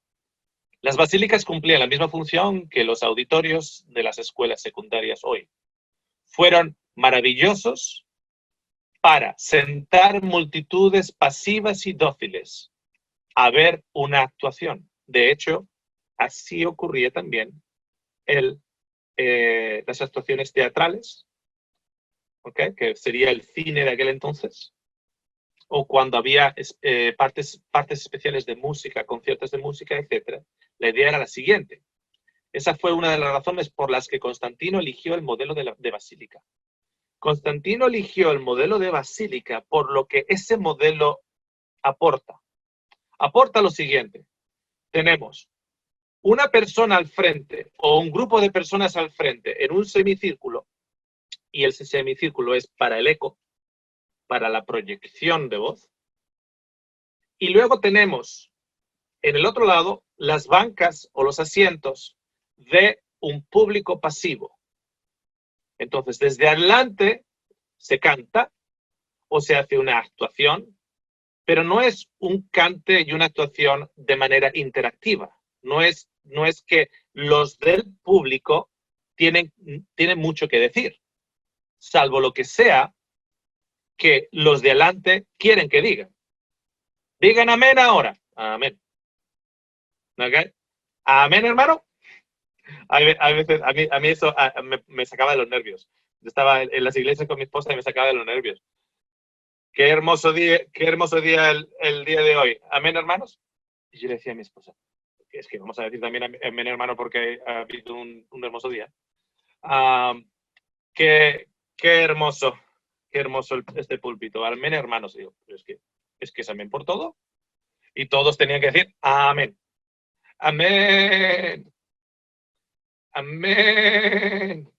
Las basílicas cumplían la misma función que los auditorios de las escuelas secundarias hoy. Fueron maravillosos para sentar multitudes pasivas y dóciles a ver una actuación. De hecho, así ocurría también las actuaciones teatrales, ¿okay? Que sería el cine de aquel entonces, o cuando había partes especiales de música, conciertos de música, etc. La idea era la siguiente. Esa fue una de las razones por las que Constantino eligió el modelo de basílica. Constantino eligió el modelo de basílica por lo que ese modelo aporta. Aporta lo siguiente. Tenemos una persona al frente o un grupo de personas al frente en un semicírculo, y el semicírculo es para el eco, para la proyección de voz. Y luego tenemos en el otro lado las bancas o los asientos de un público pasivo. Entonces, desde adelante se canta o se hace una actuación, pero no es un cante y una actuación de manera interactiva. No es que los del público tienen mucho que decir, salvo lo que sea que los de adelante quieren que digan. Digan amén ahora. Amén. ¿Okay? Amén, hermano. A veces, a mí eso me sacaba de los nervios. Yo estaba en las iglesias con mi esposa y me sacaba de los nervios. Qué hermoso día el día de hoy. Amén, hermanos. Y yo le decía a mi esposa, es que vamos a decir también amén, hermano, porque ha habido un hermoso día. Qué hermoso este púlpito. Amén, hermanos. Y digo, pero es que es amén por todo. Y todos tenían que decir amén. Amén. Amén.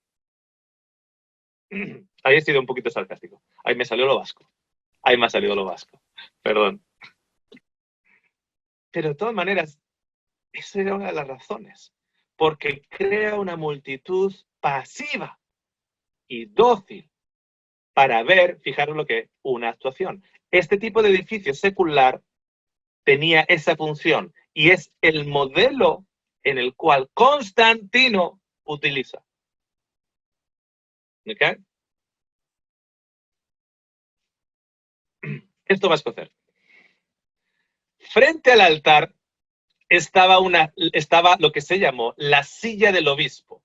Ahí he sido un poquito sarcástico. Ahí me salió lo vasco. Ahí me ha salido lo vasco. Perdón. Pero de todas maneras, esa era una de las razones. Porque crea una multitud pasiva y dócil para ver, fijaros lo que es una actuación. Este tipo de edificio secular tenía esa función y es el modelo en el cual Constantino utiliza. ¿Okay? Esto va a escocer. Frente al altar estaba lo que se llamó la silla del obispo,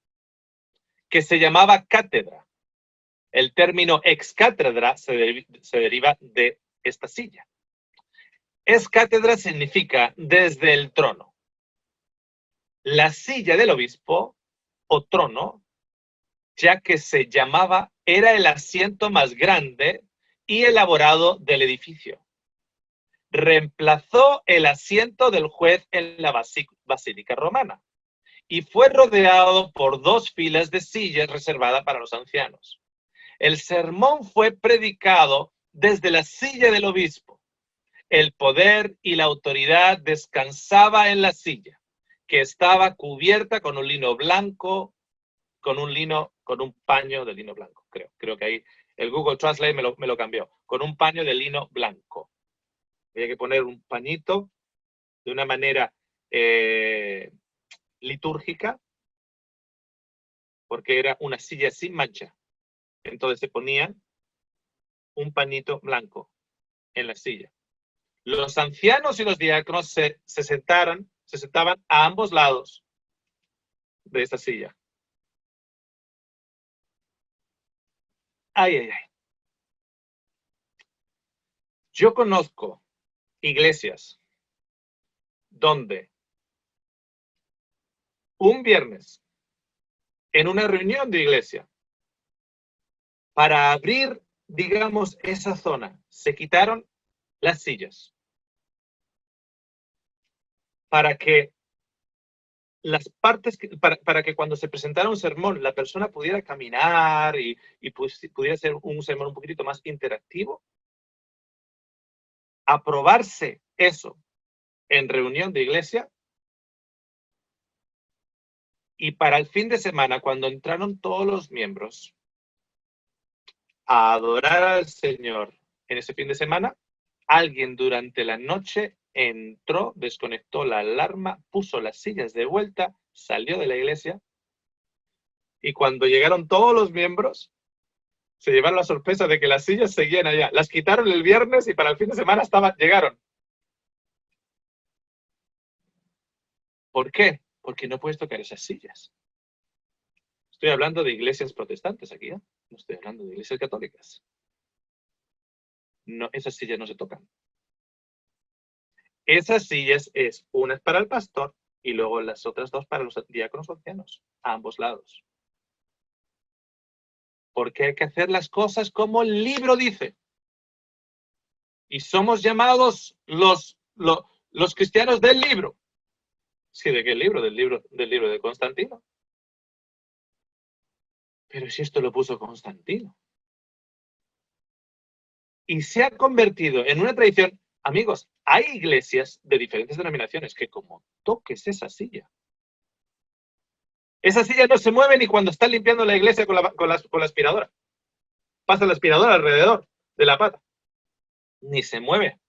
que se llamaba cátedra. El término ex cátedra se deriva de esta silla. Ex cátedra significa desde el trono. La silla del obispo o trono, ya que se llamaba, era el asiento más grande y elaborado del edificio. Reemplazó el asiento del juez en la basílica romana y fue rodeado por 2 filas de sillas reservadas para los ancianos. El sermón fue predicado desde la silla del obispo. El poder y la autoridad descansaba en la silla, que estaba cubierta con un lino blanco, con un paño de lino blanco, creo que ahí el Google Translate me lo cambió, con un paño de lino blanco. Había que poner un pañito de una manera litúrgica porque era una silla sin mancha. Entonces se ponía un pañito blanco en la silla. Los ancianos y los diáconos se sentaban a ambos lados de esa silla. Ay, ay, ay. Yo conozco iglesias donde un viernes, en una reunión de iglesia, para abrir, digamos, esa zona, se quitaron las sillas para que las partes, para que cuando se presentara un sermón la persona pudiera caminar y pues, pudiera ser un sermón un poquitito más interactivo. Aprobarse eso en reunión de iglesia, y para el fin de semana, cuando entraron todos los miembros a adorar al Señor en ese fin de semana, alguien durante la noche entró, desconectó la alarma, puso las sillas de vuelta, salió de la iglesia, y cuando llegaron todos los miembros, se llevaron la sorpresa de que las sillas seguían allá. Las quitaron el viernes y para el fin de semana llegaron. ¿Por qué? Porque no puedes tocar esas sillas. Estoy hablando de iglesias protestantes aquí, ¿eh? No estoy hablando de iglesias católicas. No, esas sillas no se tocan. Esas sillas es una para el pastor y luego las otras dos para los diáconos o ancianos, a ambos lados. Porque hay que hacer las cosas como el libro dice. Y somos llamados los cristianos del libro. Sí, ¿de qué libro? Del libro de Constantino. Pero si esto lo puso Constantino. Y se ha convertido en una tradición. Amigos, hay iglesias de diferentes denominaciones que como toques esa silla. Esa silla no se mueve ni cuando están limpiando la iglesia con la aspiradora. Pasa la aspiradora alrededor de la pata. Ni se mueve.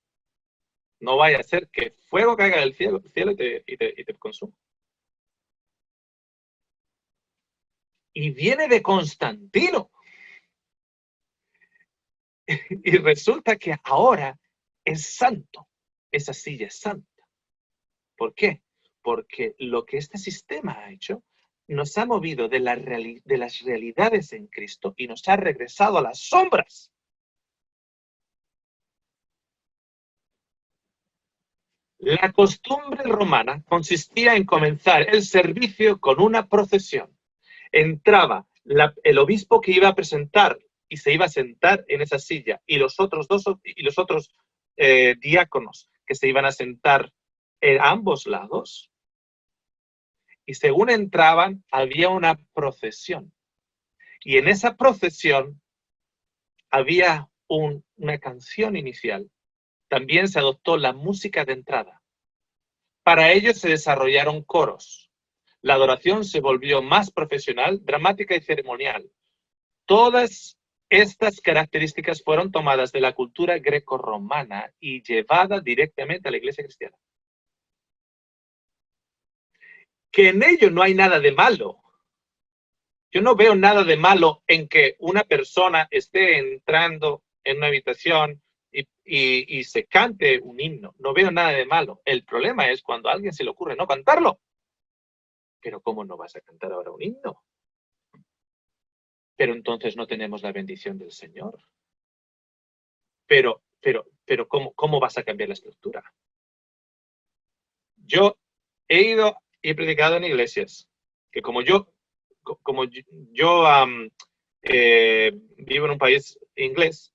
No vaya a ser que fuego caiga del cielo y te consuma. Y viene de Constantino. Y resulta que ahora es santo. Esa silla es santa. ¿Por qué? Porque lo que este sistema ha hecho nos ha movido de las realidades en Cristo y nos ha regresado a las sombras. La costumbre romana consistía en comenzar el servicio con una procesión. Entraba el obispo que iba a presentar y se iba a sentar en esa silla, y los otros diáconos que se iban a sentar en ambos lados, y según entraban había una procesión, y en esa procesión había una canción inicial. También se adoptó la música de entrada. Para ello se desarrollaron coros. La adoración se volvió más profesional, dramática y ceremonial. Todas estas características fueron tomadas de la cultura grecorromana y llevadas directamente a la iglesia cristiana. Que en ello no hay nada de malo. Yo no veo nada de malo en que una persona esté entrando en una habitación y se cante un himno. No veo nada de malo. El problema es cuando a alguien se le ocurre no cantarlo. Pero ¿cómo no vas a cantar ahora un himno? Pero entonces no tenemos la bendición del Señor. Pero ¿cómo vas a cambiar la estructura? Yo he ido y he predicado en iglesias que como yo vivo en un país inglés,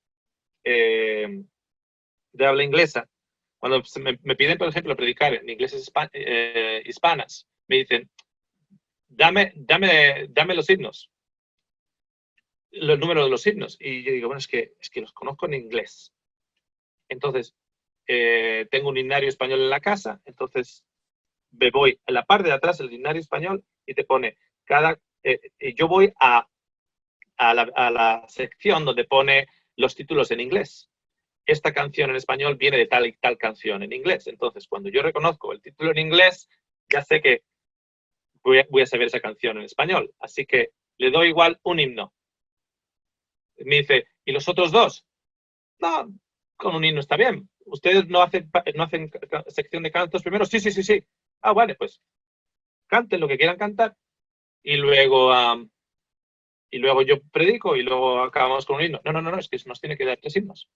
de habla inglesa, cuando me piden, por ejemplo, predicar en iglesias hispanas, me dicen, dame los himnos, los números de los himnos. Y yo digo, bueno, es que los conozco en inglés. Entonces, tengo un himnario español en la casa, entonces me voy a la parte de atrás del himnario español y te pone yo voy a la sección donde pone los títulos en inglés. Esta canción en español viene de tal y tal canción en inglés. Entonces, cuando yo reconozco el título en inglés, ya sé que voy a saber esa canción en español. Así que le doy igual un himno. Me dice, ¿y los otros dos? No, con un himno está bien. ¿Ustedes no hacen sección de cantos primero? Sí, sí, sí, sí. Ah, vale, pues canten lo que quieran cantar y luego yo predico y luego acabamos con un himno. No, no, no, no, es que nos tiene que dar 3 himnos.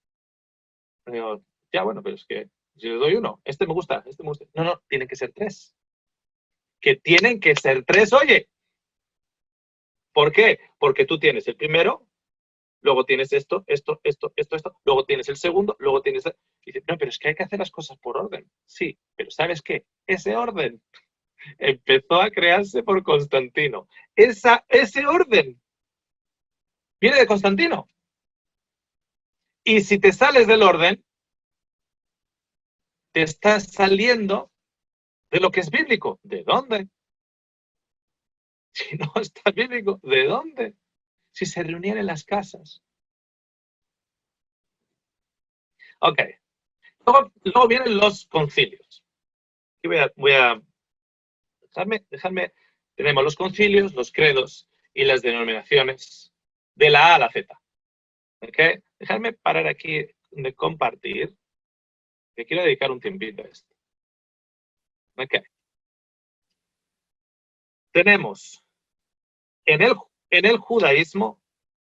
Digo, ya, bueno, pero es que si le doy uno, este me gusta, este me gusta. No, no, tienen que ser 3. Que tienen que ser 3, oye. ¿Por qué? Porque tú tienes el primero, luego tienes esto, luego tienes el segundo, luego tienes... Y dice, no, pero es que hay que hacer las cosas por orden. Sí, pero ¿sabes qué? Ese orden empezó a crearse por Constantino. Ese orden viene de Constantino. Y si te sales del orden, te estás saliendo de lo que es bíblico. ¿De dónde? Si no está bíblico, ¿de dónde? Si se reunían en las casas. Ok. Luego vienen los concilios. Aquí voy a dejarme. Tenemos los concilios, los credos y las denominaciones de la A a la Z. ¿Ok? Dejarme parar aquí de compartir, que quiero dedicar un tiempito a esto. ¿Ok? Tenemos en el judaísmo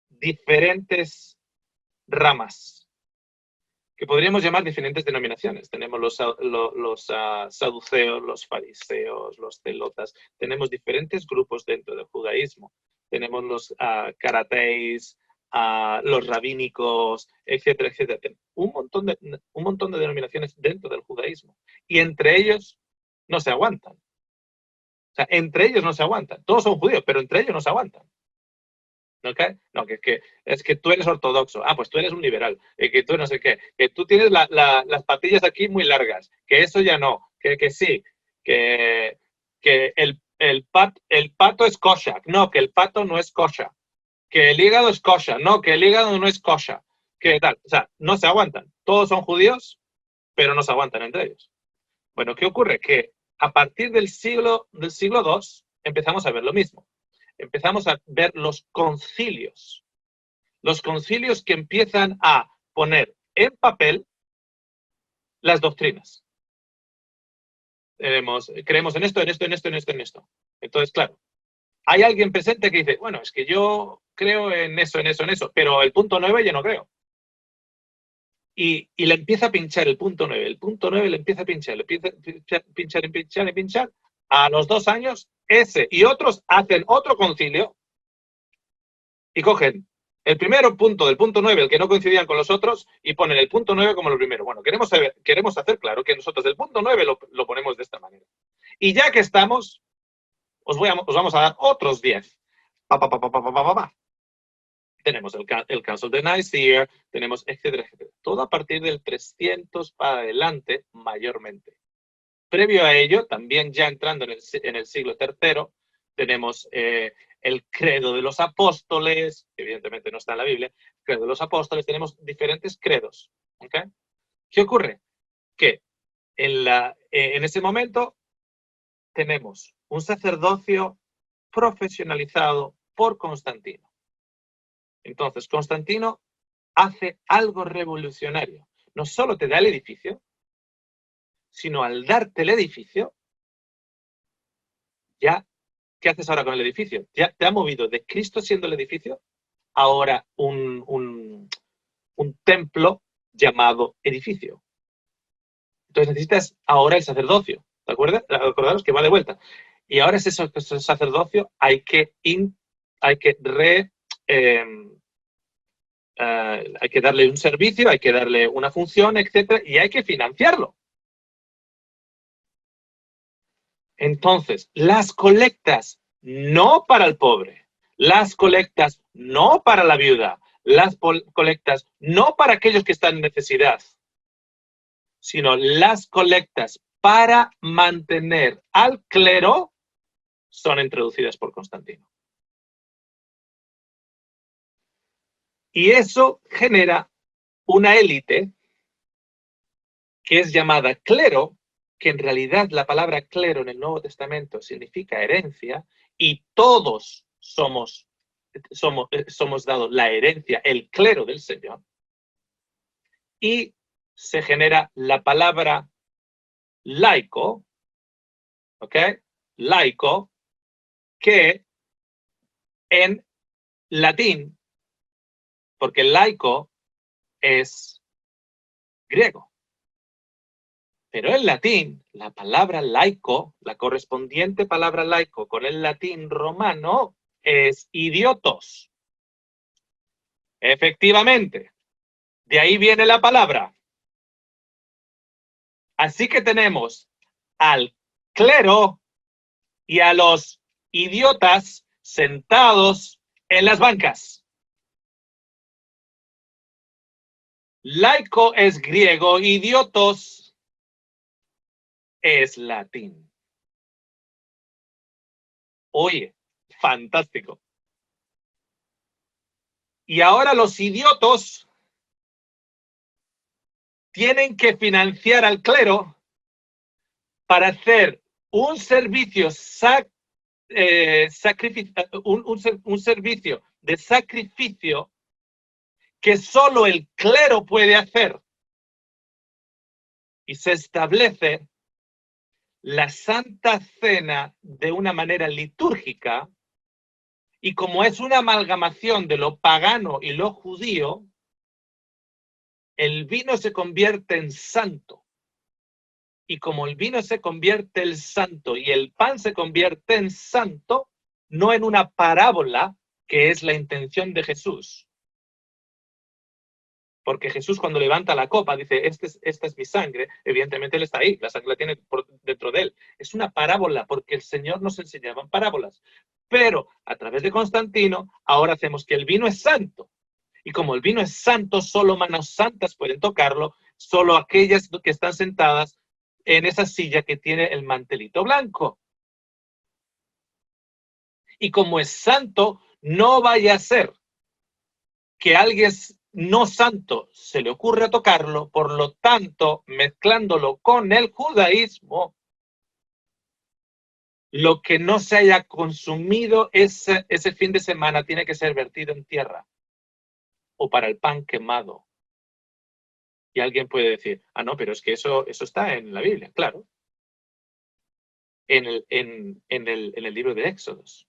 diferentes ramas que podríamos llamar diferentes denominaciones. Tenemos los saduceos, los fariseos, los celotas. Tenemos diferentes grupos dentro del judaísmo. Tenemos los carateis, los rabínicos, etcétera, etcétera. Un montón de denominaciones dentro del judaísmo. Y entre ellos no se aguantan. O sea, entre ellos no se aguantan. Todos son judíos, pero entre ellos no se aguantan. ¿Okay? No, es que tú eres ortodoxo. Ah, pues tú eres un liberal. Que tú no sé qué. Que tú tienes las patillas aquí muy largas. Que eso ya no. Que sí. Que el pato es kosher. No, que el pato no es kosher. Que el hígado es kosher. No, que el hígado no es kosher. ¿Qué tal? O sea, no se aguantan. Todos son judíos, pero no se aguantan entre ellos. Bueno, ¿qué ocurre? Que a partir del siglo II empezamos a ver lo mismo. Empezamos a ver los concilios que empiezan a poner en papel las doctrinas. Creemos en esto, en esto, en esto, en esto, en esto. Entonces, claro, hay alguien presente que dice, bueno, es que yo creo en eso, en eso, en eso, pero el punto 9 yo no creo. Y le empieza a pinchar el punto 9. El punto 9 le empieza a pinchar, pinchar. A los 2 años, ese y otros hacen otro concilio y cogen el primer punto del punto 9, el que no coincidían con los otros, y ponen el punto 9 como lo primero. Bueno, queremos hacer claro que nosotros el punto 9 lo ponemos de esta manera. Y ya que estamos, os vamos a dar otros 10. Tenemos el Council de Nicaea, tenemos etcétera, etcétera. Todo a partir del 300 para adelante, mayormente. Previo a ello, también ya entrando en el siglo III, tenemos el credo de los apóstoles, que evidentemente no está en la Biblia, el credo de los apóstoles, tenemos diferentes credos. ¿Okay? ¿Qué ocurre? Que en ese momento tenemos un sacerdocio profesionalizado por Constantino. Entonces, Constantino hace algo revolucionario. No solo te da el edificio, sino al darte el edificio, ya, ¿qué haces ahora con el edificio? Ya te ha movido de Cristo siendo el edificio, ahora un templo llamado edificio. Entonces necesitas ahora el sacerdocio, ¿de acuerdo? Acordaros que va de vuelta. Y ahora ese sacerdocio hay que darle un servicio, hay que darle una función, etcétera, y hay que financiarlo. Entonces, las colectas no para el pobre, las colectas no para la viuda, las colectas no para aquellos que están en necesidad, sino las colectas para mantener al clero son introducidas por Constantino. Y eso genera una élite que es llamada clero, que en realidad la palabra clero en el Nuevo Testamento significa herencia, y todos somos somos dados la herencia, el clero del Señor, y se genera la palabra laico, ¿ok? Laico, que en latín, porque el laico es griego, pero en latín, la palabra laico, la correspondiente palabra laico con el latín romano es idiotos. Efectivamente, de ahí viene la palabra. Así que tenemos al clero y a los idiotas sentados en las bancas. Laico es griego, idiotos es latín. Oye, fantástico. Y ahora los idiotos tienen que financiar al clero para hacer un servicio un servicio de sacrificio que solo el clero puede hacer. Y se establece la Santa Cena de una manera litúrgica, y como es una amalgamación de lo pagano y lo judío, el vino se convierte en santo. Y como el vino se convierte en santo y el pan se convierte en santo, no en una parábola, que es la intención de Jesús. Porque Jesús, cuando levanta la copa, dice, esta es mi sangre. Evidentemente él está ahí, la sangre la tiene dentro de él. Es una parábola, porque el Señor nos enseñaba en parábolas. Pero a través de Constantino, ahora hacemos que el vino es santo. Y como el vino es santo, solo manos santas pueden tocarlo, solo aquellas que están sentadas en esa silla que tiene el mantelito blanco. Y como es santo, no vaya a ser que alguien no santo se le ocurra tocarlo, por lo tanto, mezclándolo con el judaísmo, lo que no se haya consumido ese fin de semana tiene que ser vertido en tierra o para el pan quemado. Y alguien puede decir, ah, no, pero es que eso está en la Biblia, claro. En el libro de Éxodos.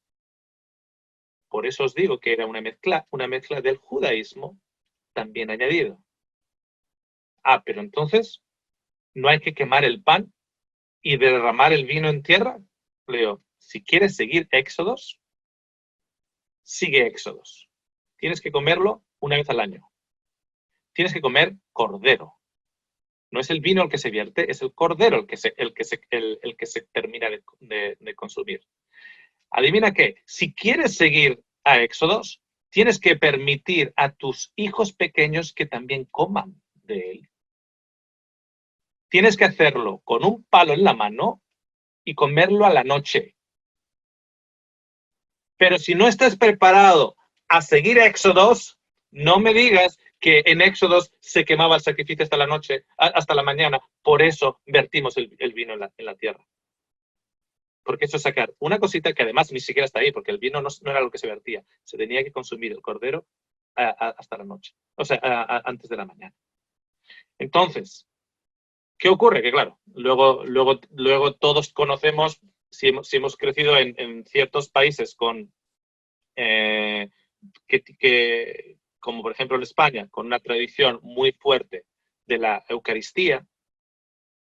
Por eso os digo que era una mezcla del judaísmo también añadido. Ah, pero entonces, ¿no hay que quemar el pan y derramar el vino en tierra? Leo, si quieres seguir Éxodos, sigue Éxodos. Tienes que comerlo una vez al año. Tienes que comer cordero. No es el vino el que se vierte, es el cordero el que se termina de consumir. Adivina qué, si quieres seguir a Éxodos, tienes que permitir a tus hijos pequeños que también coman de él. Tienes que hacerlo con un palo en la mano y comerlo a la noche. Pero si no estás preparado a seguir Éxodos, no me digas que en Éxodos se quemaba el sacrificio hasta la noche, hasta la mañana. Por eso vertimos el vino en la tierra. Porque eso es sacar una cosita que además ni siquiera está ahí, porque el vino no era lo que se vertía. Se tenía que consumir el cordero hasta la noche, o sea, antes de la mañana. Entonces, ¿qué ocurre? Que claro, luego todos conocemos, si hemos crecido en ciertos países con como por ejemplo en España, con una tradición muy fuerte de la Eucaristía,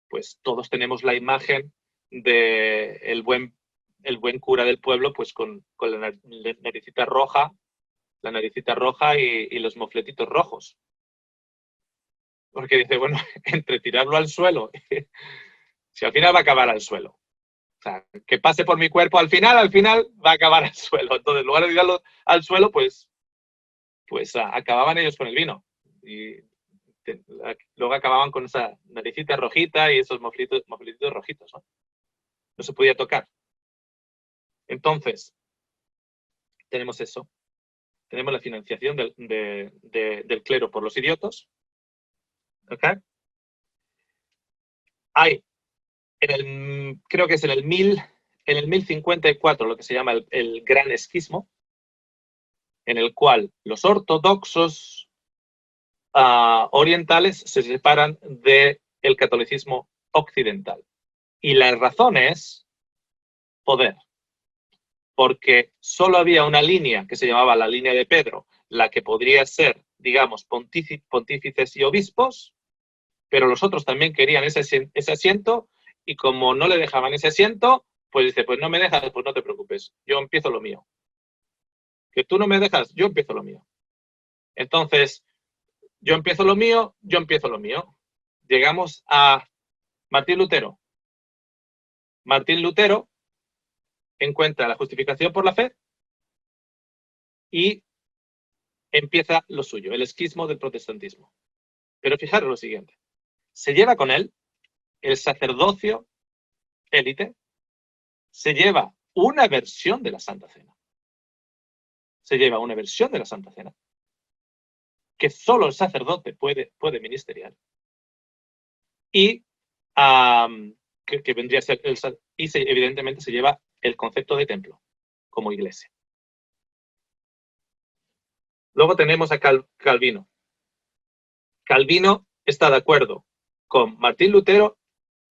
pues todos tenemos la imagen de el buen cura del pueblo, pues con la naricita roja, y los mofletitos rojos. Porque dice, bueno, entre tirarlo al suelo, si al final va a acabar al suelo. O sea, que pase por mi cuerpo, al final va a acabar al suelo. Entonces, en lugar de tirarlo al suelo, pues acababan ellos con el vino. Y luego acababan con esa naricita rojita y esos mofletitos rojitos, ¿no? No se podía tocar. Entonces, tenemos eso. Tenemos la financiación del clero por los idiotos. ¿Ok? Hay, creo que es en el 1054, lo que se llama el gran esquismo, en el cual los ortodoxos orientales se separan del catolicismo occidental. Y la razón es poder, porque solo había una línea que se llamaba la línea de Pedro, la que podría ser, digamos, pontífices y obispos, pero los otros también querían ese asiento, y como no le dejaban ese asiento, pues dice, pues no me dejas, pues no te preocupes, yo empiezo lo mío. Que tú no me dejas, yo empiezo lo mío. Entonces, yo empiezo lo mío, yo empiezo lo mío. Llegamos a Martín Lutero. Martín Lutero encuentra la justificación por la fe y empieza lo suyo, el esquismo del protestantismo. Pero fijaros lo siguiente, se lleva con él el sacerdocio élite, se lleva una versión de la Santa Cena. Se lleva una versión de la Santa Cena que solo el sacerdote puede ministeriar. Y que vendría a ser evidentemente se lleva el concepto de templo como iglesia. Luego tenemos a Calvino. Calvino está de acuerdo con Martín Lutero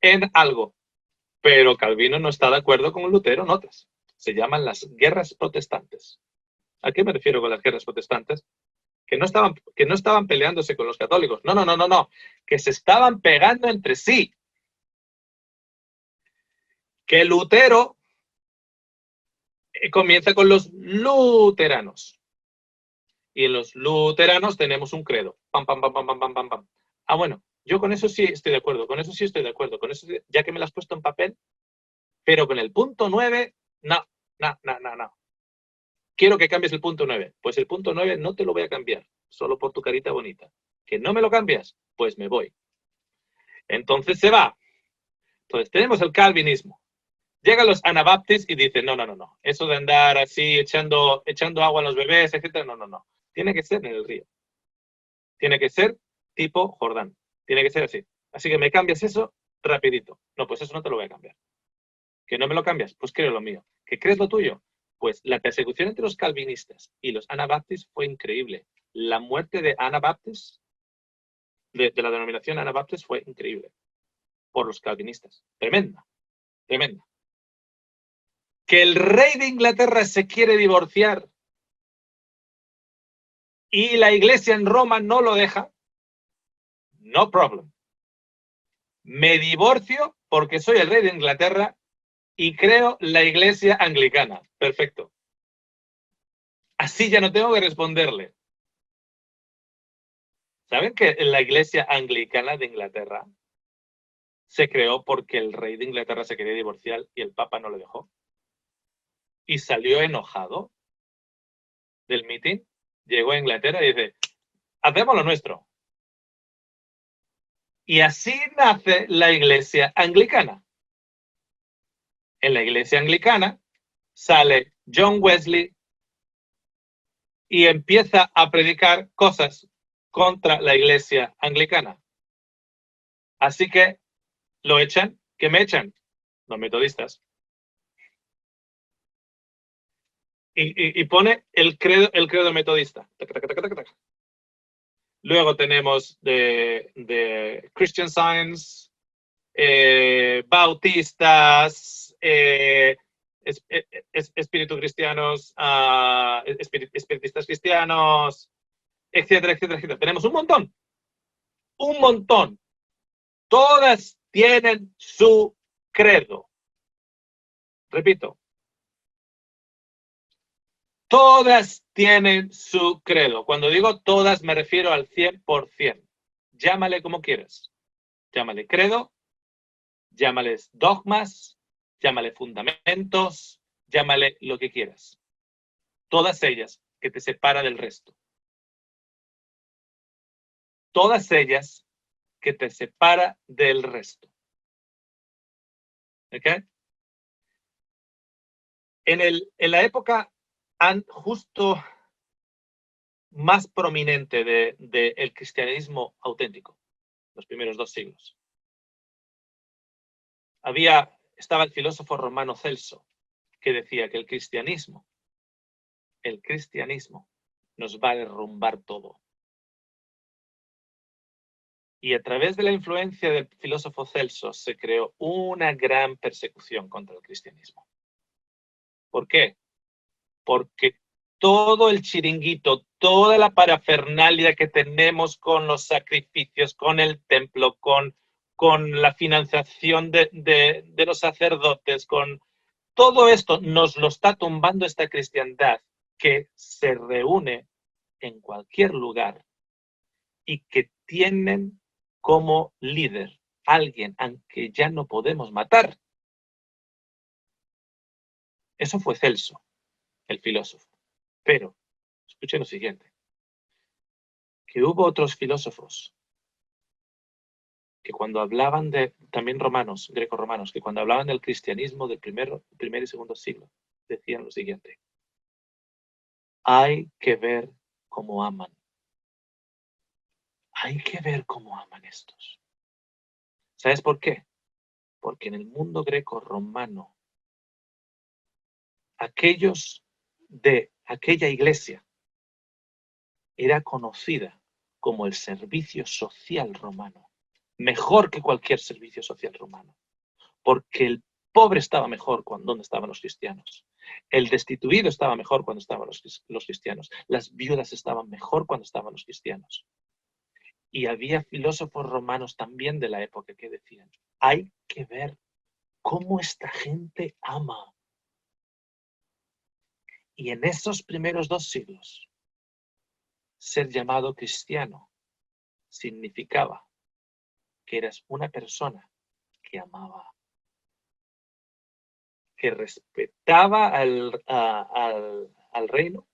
en algo, pero Calvino no está de acuerdo con Lutero en otras. Se llaman las guerras protestantes. ¿A qué me refiero con las guerras protestantes? Que no estaban peleándose con los católicos. No. Que se estaban pegando entre sí. Que Lutero comienza con los luteranos. Y en los luteranos tenemos un credo. Pam, pam, pam, pam, pam, pam, pam, pam. Bueno, yo con eso sí estoy de acuerdo, con eso sí estoy de acuerdo, con eso, ya que me lo has puesto en papel, pero con el punto 9, no. Quiero que cambies el punto 9. Pues el punto 9 no te lo voy a cambiar, solo por tu carita bonita. ¿Que no me lo cambias? Pues me voy. Entonces se va. Entonces tenemos el calvinismo. Llegan los anabaptistas y dicen, no. Eso de andar así echando agua a los bebés, etcétera, no. Tiene que ser en el río. Tiene que ser tipo Jordán. Tiene que ser así. Así que me cambias eso rapidito. No, pues eso no te lo voy a cambiar. ¿Que no me lo cambias? Pues creo lo mío. ¿Que crees lo tuyo? Pues la persecución entre los calvinistas y los anabaptistas fue increíble. La muerte de Anabaptistas, de la denominación Anabaptist, fue increíble por los calvinistas. Tremenda. Que el rey de Inglaterra se quiere divorciar y la iglesia en Roma no lo deja, no problem. Me divorcio porque soy el rey de Inglaterra y creo la iglesia anglicana. Perfecto. Así ya no tengo que responderle. ¿Saben que la iglesia anglicana de Inglaterra se creó porque el rey de Inglaterra se quería divorciar y el papa no le dejó? Y salió enojado del meeting, llegó a Inglaterra y dice, hacemos lo nuestro. Y así nace la iglesia anglicana. En la iglesia anglicana sale John Wesley y empieza a predicar cosas contra la iglesia anglicana. Así que lo echan. ¿Qué me echan? Los metodistas. Y pone el credo metodista. Luego tenemos de Christian Science, bautistas, espíritu cristianos, espiritistas cristianos, etcétera. Tenemos un montón. Todas tienen su credo. Repito. Todas tienen su credo. Cuando digo todas me refiero al 100%. Llámale como quieras. Llámale credo, llámales dogmas, llámale fundamentos, llámale lo que quieras. Todas ellas que te separa del resto. Todas ellas que te separa del resto. ¿Ok? En la época justo más prominente del cristianismo auténtico, los primeros 2 siglos, estaba el filósofo romano Celso, que decía que el cristianismo nos va a derrumbar todo. Y a través de la influencia del filósofo Celso se creó una gran persecución contra el cristianismo. ¿Por qué? Porque todo el chiringuito, toda la parafernalia que tenemos con los sacrificios, con el templo, con la financiación de los sacerdotes, con todo esto nos lo está tumbando esta cristiandad que se reúne en cualquier lugar y que tienen como líder alguien al que ya no podemos matar. Eso fue Celso, el filósofo. Pero, escuchen lo siguiente, que hubo otros filósofos que cuando hablaban también romanos, grecorromanos, que cuando hablaban del cristianismo del primer y segundo siglo, decían lo siguiente: hay que ver cómo aman. Hay que ver cómo aman estos. ¿Sabes por qué? Porque en el mundo greco-romano, aquellos de aquella iglesia era conocida como el servicio social romano, mejor que cualquier servicio social romano, porque el pobre estaba mejor donde estaban los cristianos, el destituido estaba mejor cuando estaban los cristianos, las viudas estaban mejor cuando estaban los cristianos. Y había filósofos romanos también de la época que decían: hay que ver cómo esta gente ama. Y en esos primeros 2 siglos, ser llamado cristiano significaba que eras una persona que amaba, que respetaba al reino,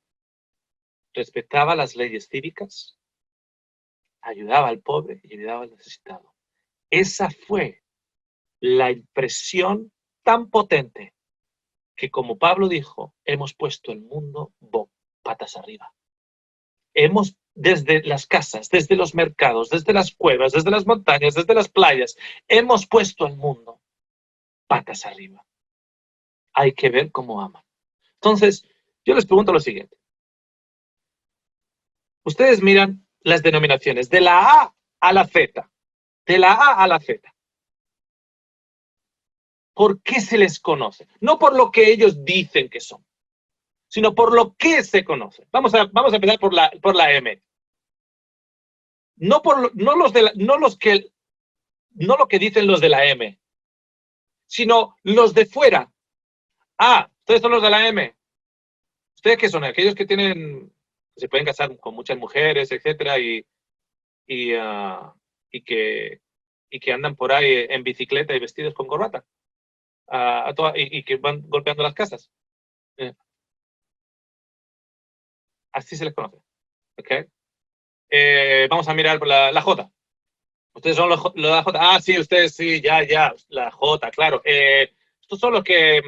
respetaba las leyes cívicas, ayudaba al pobre y ayudaba al necesitado. Esa fue la impresión tan potente que, como Pablo dijo, hemos puesto el mundo patas arriba. Hemos, desde las casas, desde los mercados, desde las cuevas, desde las montañas, desde las playas, hemos puesto al mundo patas arriba. Hay que ver cómo aman. Entonces, yo les pregunto lo siguiente. Ustedes miran las denominaciones de la A a la Z. De la A a la Z. ¿Por qué se les conoce? No por lo que ellos dicen que son, sino por lo que se conoce. Vamos a empezar por la M. No lo que dicen los de la M, sino los de fuera. Ah, ustedes son los de la M. ¿Ustedes qué son? Aquellos que se pueden casar con muchas mujeres, etcétera, y que andan por ahí en bicicleta y vestidos con corbata. Y que van golpeando las casas. Así se les conoce. ¿Okay? Vamos a mirar por la J. Ustedes son los de la J. Ah, sí, ustedes sí, ya, la J, claro. Estos son los que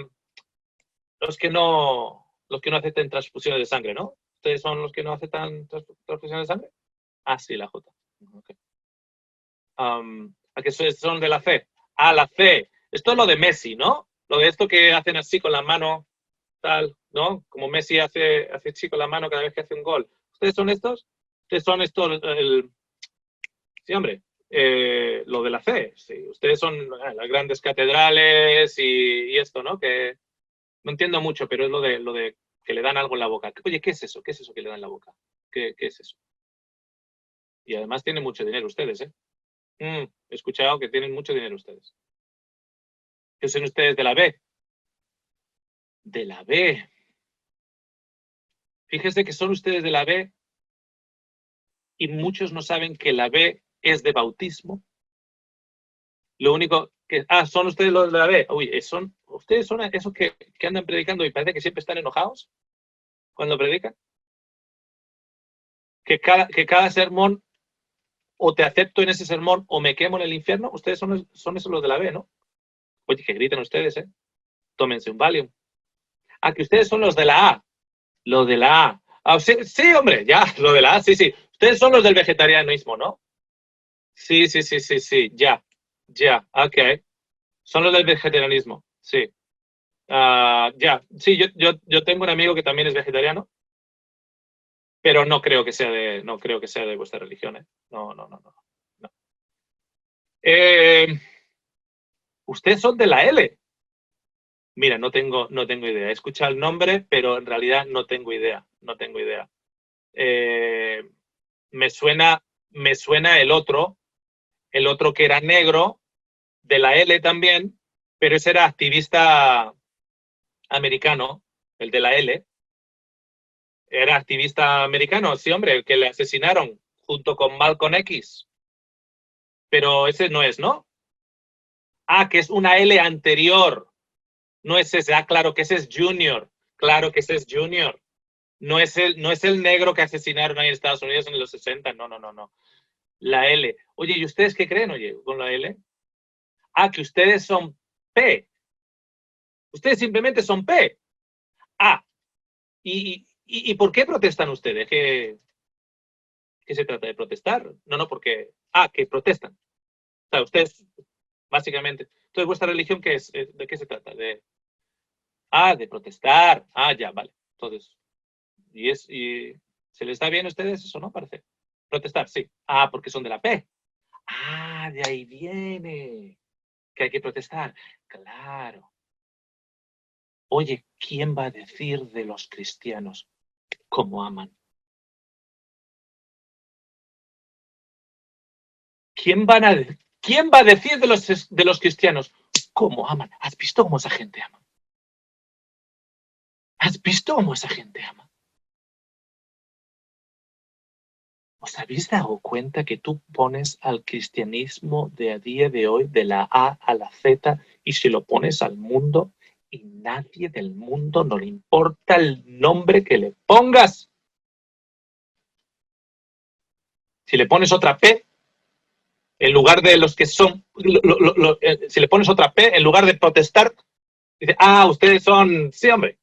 no acepten transfusiones de sangre, ¿no? ¿Ustedes son los que no aceptan transfusiones de sangre? Ah, sí, la J. Okay. ¿A qué son de la C? Ah, la C. Esto es lo de Messi, ¿no? Lo de esto que hacen así con la mano, tal, ¿no? Como Messi hace así con la mano cada vez que hace un gol. ¿Ustedes son estos? ¿Ustedes son estos? Sí, hombre. Lo de la fe. Sí. Ustedes son las grandes catedrales y esto, ¿no? Que no entiendo mucho, pero es lo de que le dan algo en la boca. Oye, ¿qué es eso? ¿Qué es eso que le dan en la boca? ¿Qué es eso? Y además tienen mucho dinero ustedes, ¿eh? He escuchado que tienen mucho dinero ustedes. ¿Qué son ustedes de la B? De la B. Fíjense que son ustedes de la B y muchos no saben que la B es de bautismo. Lo único que... Ah, son ustedes los de la B. Uy, ustedes son esos que andan predicando y parece que siempre están enojados cuando predican. Que cada sermón o te acepto en ese sermón o me quemo en el infierno. Ustedes son esos los de la B, ¿no? Oye, que griten ustedes, ¿eh? Tómense un Valium. Ah, que ustedes son los de la A. Lo de la A. Ah, sí, sí, hombre, ya, lo de la A, sí, sí. Ustedes son los del vegetarianismo, ¿no? Sí, ya, ok. Son los del vegetarianismo, sí. Ya, sí, yo tengo un amigo que también es vegetariano, pero no creo que sea de vuestra religión, ¿eh? No. Ustedes son de la L. Mira, no tengo idea. He escuchado el nombre, pero en realidad no tengo idea. Me suena el otro que era negro, de la L también, pero ese era activista americano, el de la L. Era activista americano, sí, hombre, el que le asesinaron junto con Malcolm X. Pero ese no es, ¿no? Ah, que es una L anterior. No es ese. Ah, claro que ese es Junior. Claro que ese es Junior. No es el negro que asesinaron ahí en Estados Unidos en los 60. No. La L. Oye, ¿y ustedes qué creen, oye, con la L? Ah, que ustedes son P. Ustedes simplemente son P. Ah, ¿y por qué protestan ustedes? ¿Qué se trata de protestar? No, porque... Ah, que protestan. O sea, ustedes, básicamente... Entonces, ¿vuestra religión qué es? ¿De qué se trata? De protestar. Ah, ya, vale. Entonces, ¿y se les da bien a ustedes eso, no? Parece. Protestar, sí. Ah, porque son de la P. Ah, de ahí viene. Que hay que protestar. Claro. Oye, ¿quién va a decir de los cristianos cómo aman? ¿Quién va a decir de los cristianos cómo aman? ¿Has visto cómo esa gente ama? ¿Has visto cómo esa gente ama? ¿Os habéis dado cuenta que tú pones al cristianismo de a día de hoy, de la A a la Z, y se lo pones al mundo, y nadie del mundo no le importa el nombre que le pongas? Si le pones otra P, en lugar de los que son, si le pones otra P, en lugar de protestar, dice, ustedes son, sí, hombre,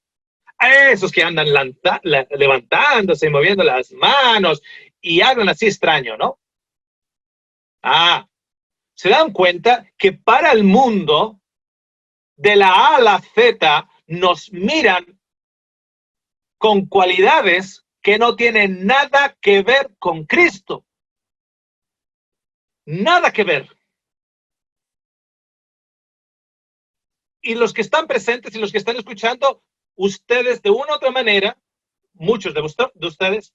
esos que andan levantándose y moviendo las manos y hablan así extraño, ¿no? Se dan cuenta que para el mundo, de la A a la Z, nos miran con cualidades que no tienen nada que ver con Cristo. Nada que ver. Y los que están presentes y los que están escuchando, ustedes de una u otra manera, muchos de ustedes,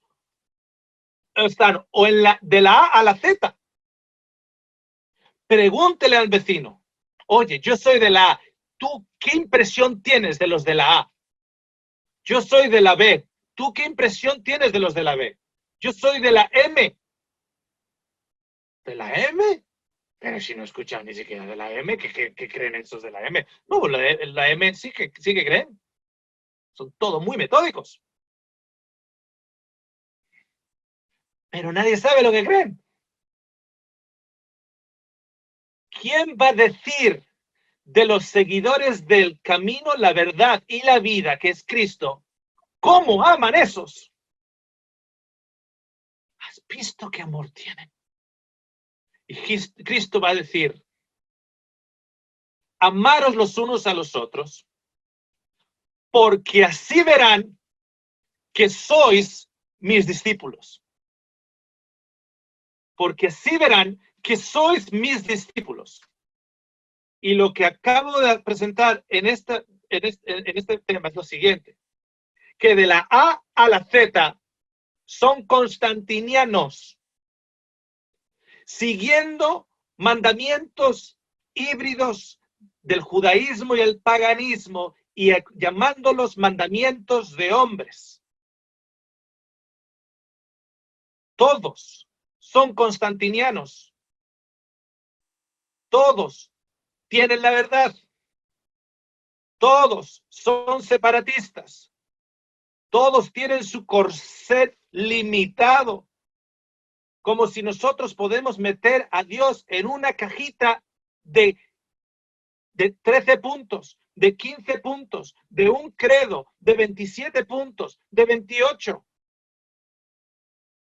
están o de la A a la Z. Pregúntele al vecino, oye, yo soy de la A, ¿tú qué impresión tienes de los de la A? Yo soy de la B, ¿tú qué impresión tienes de los de la B? Yo soy de la M. ¿De la M? Pero si no escuchan ni siquiera de la M, ¿qué creen esos de la M? No, la M sí que creen. Son todos muy metódicos. Pero nadie sabe lo que creen. ¿Quién va a decir de los seguidores del camino, la verdad y la vida, que es Cristo, cómo aman esos? ¿Has visto qué amor tienen? Y Cristo va a decir, amaros los unos a los otros, porque así verán que sois mis discípulos. Porque así verán que sois mis discípulos. Y lo que acabo de presentar en este tema es lo siguiente, que de la A a la Z son constantinianos, siguiendo mandamientos híbridos del judaísmo y el paganismo y llamándolos mandamientos de hombres. Todos son constantinianos. Todos tienen la verdad. Todos son separatistas. Todos tienen su corset limitado. Como si nosotros podemos meter a Dios en una cajita de 13 puntos, de 15 puntos, de un credo, de 27 puntos, de 28.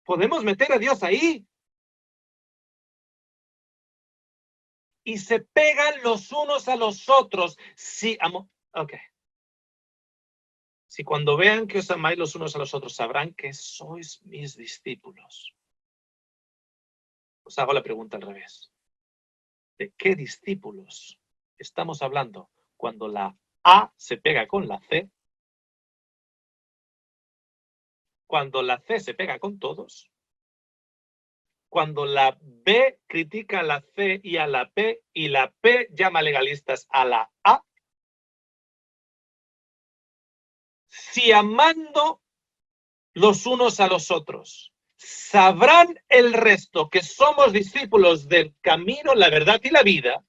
Podemos meter a Dios ahí. Y se pegan los unos a los otros. Sí, okay. Si cuando vean que os amáis los unos a los otros, sabrán que sois mis discípulos. Os hago la pregunta al revés. ¿De qué discípulos estamos hablando cuando la A se pega con la C? Cuando la C se pega con todos. Cuando la B critica a la C y a la P, y la P llama legalistas a la A. Si amando los unos a los otros, sabrán el resto que somos discípulos del camino, la verdad y la vida,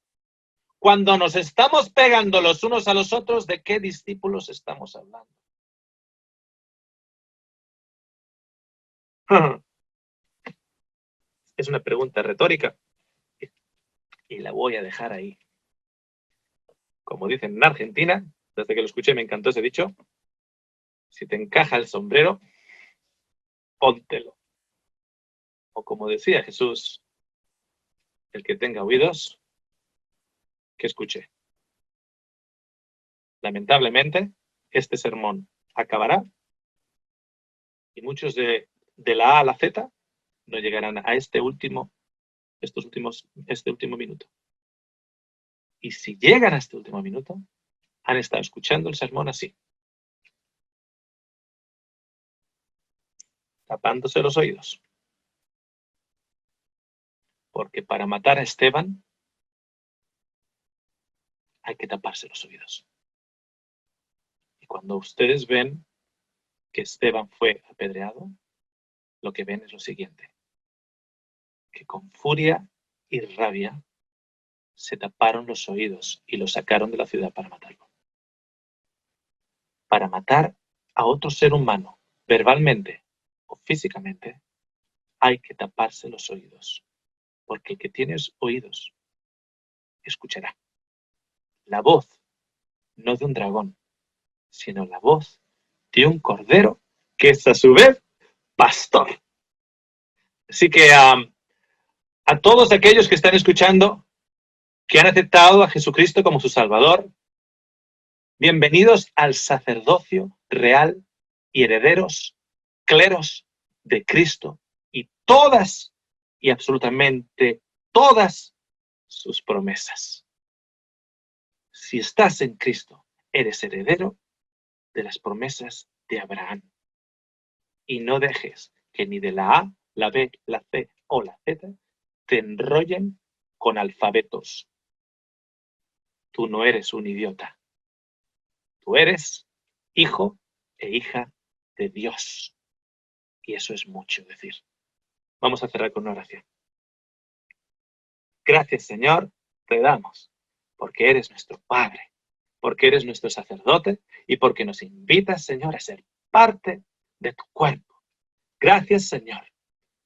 cuando nos estamos pegando los unos a los otros, ¿de qué discípulos estamos hablando? Es una pregunta retórica y la voy a dejar ahí. Como dicen en Argentina, desde que lo escuché me encantó ese dicho, si te encaja el sombrero, póntelo. O como decía Jesús, el que tenga oídos, que escuche. Lamentablemente, este sermón acabará y muchos de la A a la Z no llegarán a este último minuto. Y si llegan a este último minuto, han estado escuchando el sermón así, tapándose los oídos. Porque para matar a Esteban hay que taparse los oídos. Y cuando ustedes ven que Esteban fue apedreado, lo que ven es lo siguiente, que con furia y rabia se taparon los oídos y lo sacaron de la ciudad para matarlo. Para matar a otro ser humano, verbalmente o físicamente, hay que taparse los oídos, porque el que tiene oídos escuchará. La voz, no de un dragón, sino la voz de un cordero que es a su vez pastor. Así que a todos aquellos que están escuchando, que han aceptado a Jesucristo como su Salvador, bienvenidos al sacerdocio real y herederos, cleros de Cristo y todas y absolutamente todas sus promesas. Si estás en Cristo, eres heredero de las promesas de Abraham. Y no dejes que ni de la A, la B, la C o la Z te enrollen con alfabetos. Tú no eres un idiota. Tú eres hijo e hija de Dios. Y eso es mucho decir. Vamos a cerrar con una oración. Gracias, Señor, te damos, porque eres nuestro Padre, porque eres nuestro sacerdote y porque nos invitas, Señor, a ser parte de tu cuerpo. Gracias, Señor,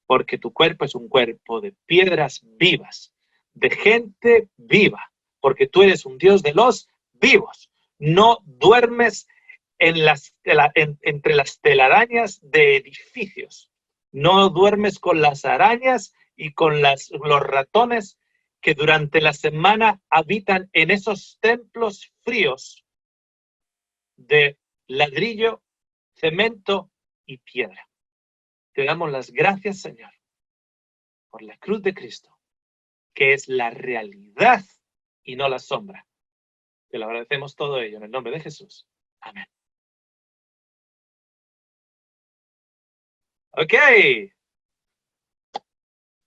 porque tu cuerpo es un cuerpo de piedras vivas, de gente viva, porque tú eres un Dios de los vivos. No duermes entre las telarañas de edificios. No duermes con las arañas y con los ratones que durante la semana habitan en esos templos fríos de ladrillo, cemento y piedra. Te damos las gracias, Señor, por la cruz de Cristo, que es la realidad y no la sombra. Te lo agradecemos todo ello en el nombre de Jesús. Amén. Ok.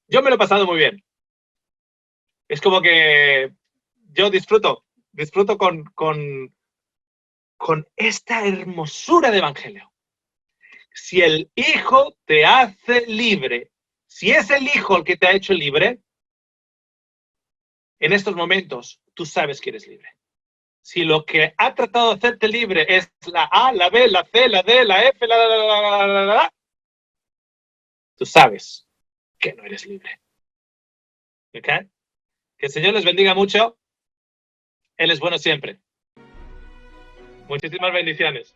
Yo me lo he pasado muy bien. Es como que yo disfruto con esta hermosura de evangelio. Si el Hijo te hace libre, si es el Hijo el que te ha hecho libre, en estos momentos tú sabes que eres libre. Si lo que ha tratado de hacerte libre es la A, la B, la C, la D, la F, la, tú sabes que no eres libre. ¿Ok? Que el Señor les bendiga mucho. Él es bueno siempre. Muchísimas bendiciones.